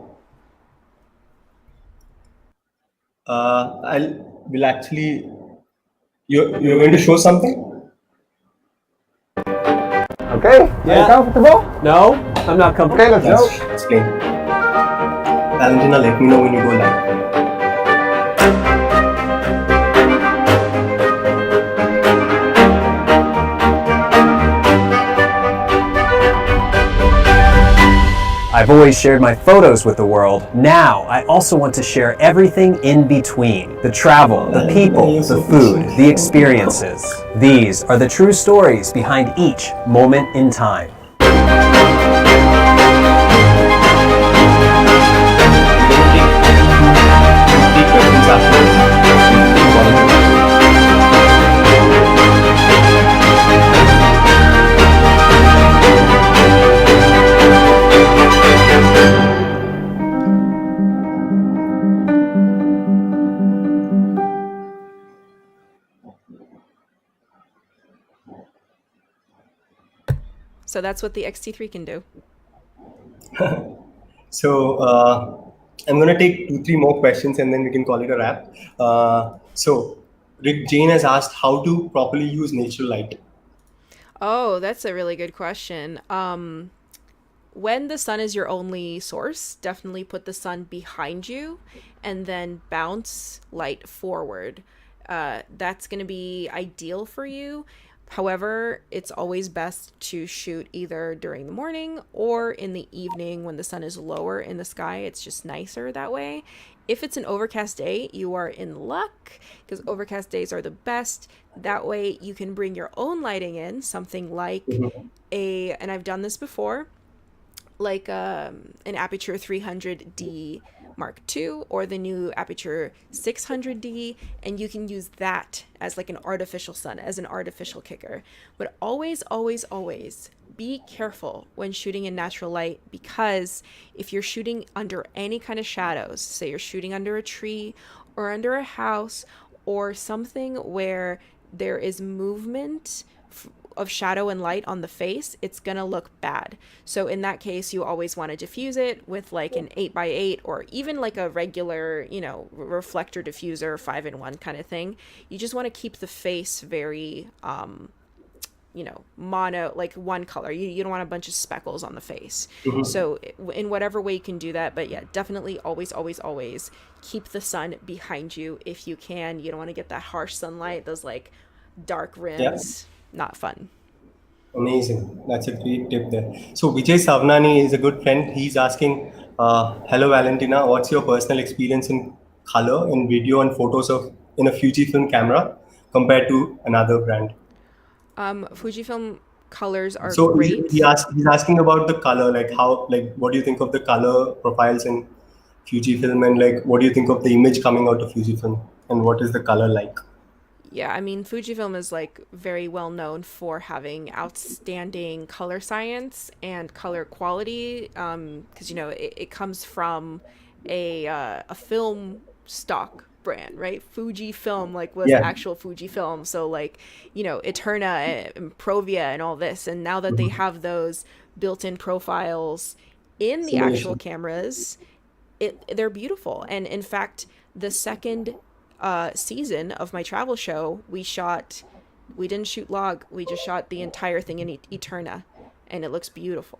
Will actually you're going to show something? Okay. Yeah. Are you comfortable? No, I'm not comfortable. Okay, let's go. Explain. Valentina, let me know when you go live. I've always shared my photos with the world. Now, I also want to share everything in between. The travel, the people, the food, the experiences. These are the true stories behind each moment in time. So that's what the XT3 can do. So I'm going to take 2-3 more questions and then we can call it a wrap. So Rick Jane has asked how to properly use natural light. Oh, that's a really good question. When the sun is your only source, definitely put the sun behind you and then bounce light forward. That's going to be ideal for you. However, it's always best to shoot either during the morning or in the evening when the sun is lower in the sky. It's just nicer that way. If it's an overcast day, you are in luck because overcast days are the best. That way you can bring your own lighting in, something like and I've done this before, like an Aperture 300D Mark II or the new Aperture 600D, and you can use that as like an artificial sun, as an artificial kicker. But always, always, always be careful when shooting in natural light, because if you're shooting under any kind of shadows, say you're shooting under a tree or under a house or something where there is movement of shadow and light on the face, it's gonna look bad. So in that case, you always want to diffuse it with like an 8x8 or even like a regular, reflector diffuser 5-in-1 kind of thing. You just want to keep the face very, mono, like one color. You don't want a bunch of speckles on the face. So in whatever way you can do that, but yeah, definitely always, always, always keep the sun behind you if you can. You don't want to get that harsh sunlight, those like dark rims. Yeah. Not fun. Amazing. That's a great tip there. So Vijay Savnani is a good friend. He's asking, hello Valentina, what's your personal experience in color in video and photos in a Fujifilm camera compared to another brand? Fujifilm colors are so great. He's asking about the color, what do you think of the color profiles in Fujifilm, and what do you think of the image coming out of Fujifilm, and what is the color like? Yeah, I mean, Fujifilm is very well known for having outstanding color science and color quality, because it comes from a film stock brand, right? Fujifilm was actual Fujifilm, so Eterna and Provia and all this, and now that they have those built-in profiles in the actual cameras, they're beautiful. And in fact, the second season of my travel show, we didn't shoot log, we just shot the entire thing in Eterna, and it looks beautiful.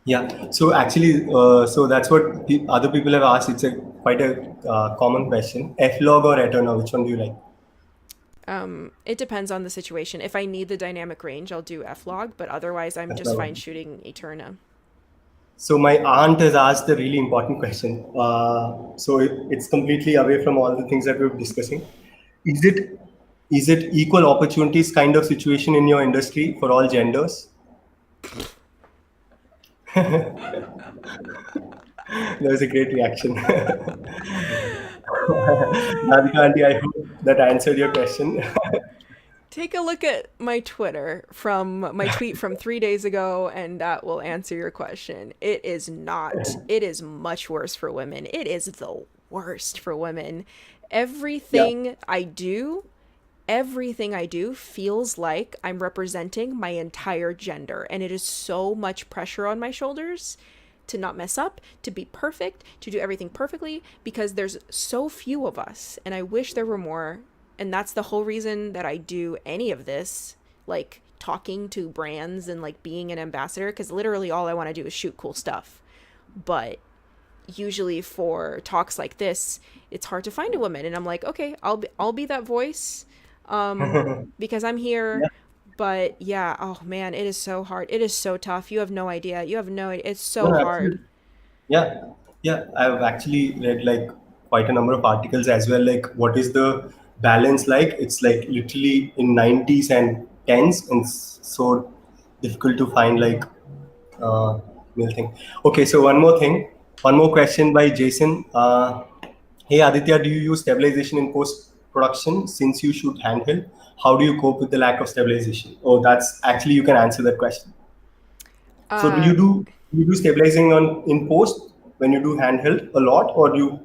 Yeah, so actually, so that's what other people have asked. It's quite a common question. F-log or Eterna, which one do you like? It depends on the situation. If I need the dynamic range, I'll do F-log, but otherwise I'm just fine shooting Eterna. So my aunt has asked a really important question. So it's completely away from all the things that we're discussing. Is it equal opportunities kind of situation in your industry for all genders? That was a great reaction. Radhika Aunty, I hope that answered your question. Take a look at my Twitter from my tweet from 3 days ago, and that will answer your question. It is not. It is much worse for women. It is the worst for women. Everything I do feels like I'm representing my entire gender, and it is so much pressure on my shoulders to not mess up, to be perfect, to do everything perfectly, because there's so few of us, and I wish there were more. And that's the whole reason that I do any of this, like talking to brands and being an ambassador, because literally all I want to do is shoot cool stuff. But usually for talks like this, it's hard to find a woman, and I'm like, okay, I'll be that voice, because I'm here. But yeah, oh man, it is so hard. It is so tough. You have no idea. You have no idea. It's so No, hard. absolutely. Yeah, yeah. I've actually read like quite a number of articles as well. Like, what is the balance like? It's like literally in 90s and tens, and so difficult to find like uh, male thing. Okay, so one more question by Jason. Hey Aditya, do you use stabilization in post production since you shoot handheld? How do you cope with the lack of stabilization? Oh, that's actually you can answer that question. So Uh, do you do stabilizing on in post when you do handheld a lot, or do you?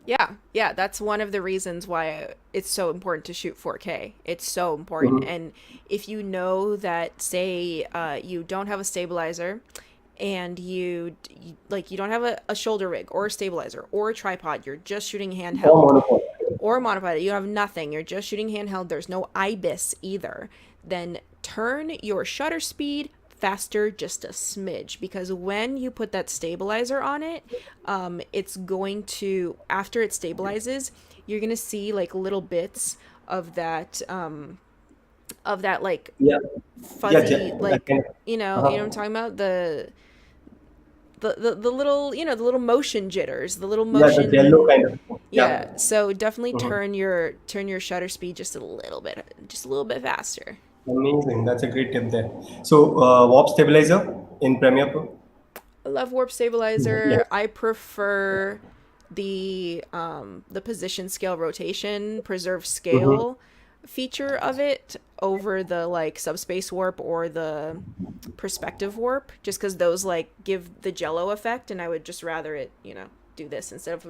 Yeah. yeah, that's one of the reasons why it's so important to shoot 4K. It's so important. Mhm. And if you know that, say, you don't have a stabilizer and you don't have a shoulder rig or a stabilizer or a tripod, you're just shooting Or handheld monopod. or monopod, you have nothing, you're just shooting handheld, there's no IBIS either, then turn your shutter speed faster just a smidge, because when you put that stabilizer on it, it's going to, after it stabilizes, you're going to see like little bits of that like Yeah. Yeah. fuzzy, I like, can. you know what I'm Uh-huh. talking about, the little, the little motion jitters, the little Yeah, the yellow motion. kind of. Yeah, Yeah. so definitely Mhm. turn your shutter speed just a little bit faster. Amazing. That's a great tip there. So warp stabilizer in Premiere Pro. I love warp Yeah. stabilizer. I prefer the position scale rotation preserve Mm-hmm. scale feature of it over the like subspace warp or the perspective warp, just because those like give the jello effect, and I would just rather it, do this instead of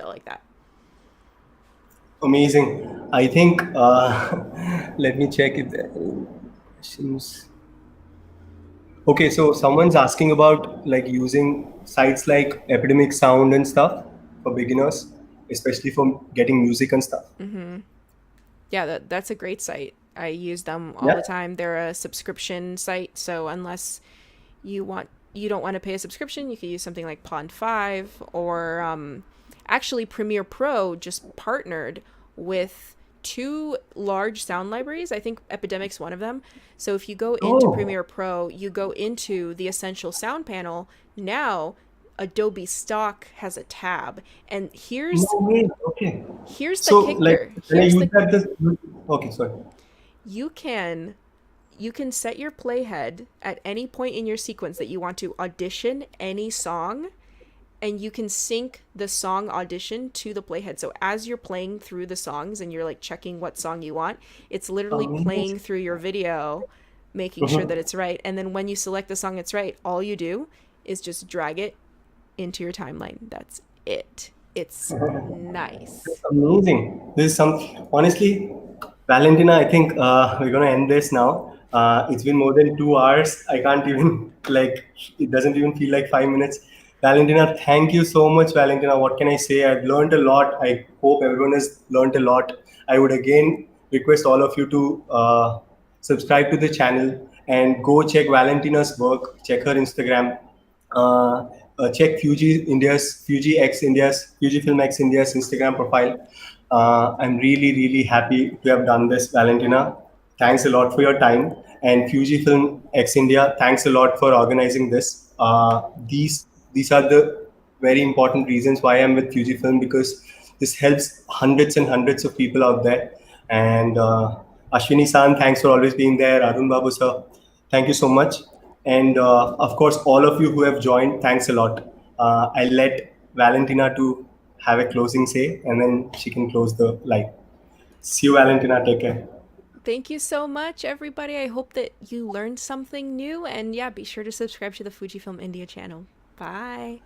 like that. Amazing. I think. Let me check if there are any questions. Okay, so someone's asking about like using sites like Epidemic Sound and stuff for beginners, especially for getting music and stuff. Yeah, that's a great site. I use them all Yeah. the time. They're a subscription site, so unless you don't want to pay a subscription, you could use something like Pond 5 or actually Premiere Pro just partnered with two large sound libraries. I think Epidemic's one of them. So if you go into Oh, Premiere Pro, you go into the Essential Sound panel. Now Adobe Stock has a tab, and no way. Okay. here's the So like kicker. when I Here's use the that, this. Okay, sorry. you can you can set your playhead at any point in your sequence that you want to audition any song, and you can sync the song audition to the playhead. So as you're playing through the songs and you're like checking what song you want, it's literally Amazing. playing through your video, making sure that it's right. And then when you select the song it's right, all you do is just drag it into your timeline. That's it. It's nice. Amazing. This is some honestly, Valentina. I think we're gonna end this now. It's been more than 2 hours. I can't even like. It doesn't even feel like 5 minutes. Valentina, thank you so much, Valentina. What can I say? I've learned a lot. I hope everyone has learned a lot. I would again request all of you to subscribe to the channel and go check Valentina's work. Check her Instagram. uh, Check Fuji X India's Fujifilm X India's Instagram profile. I'm really really happy to have done this, Valentina. Thanks a lot for your time, and Fujifilm X India. Thanks a lot for organizing this. These are the very important reasons why I'm with Fujifilm, because this helps hundreds and hundreds of people out there. And Ashwini San, thanks for always being there. Arun Babu sir, thank you so much. And of course, all of you who have joined, thanks a lot. I'll let Valentina to have a closing say, and then she can close the live. See you, Valentina. Take care. Thank you so much, everybody. I hope that you learned something new. And yeah, be sure to subscribe to the Fujifilm India channel. Bye.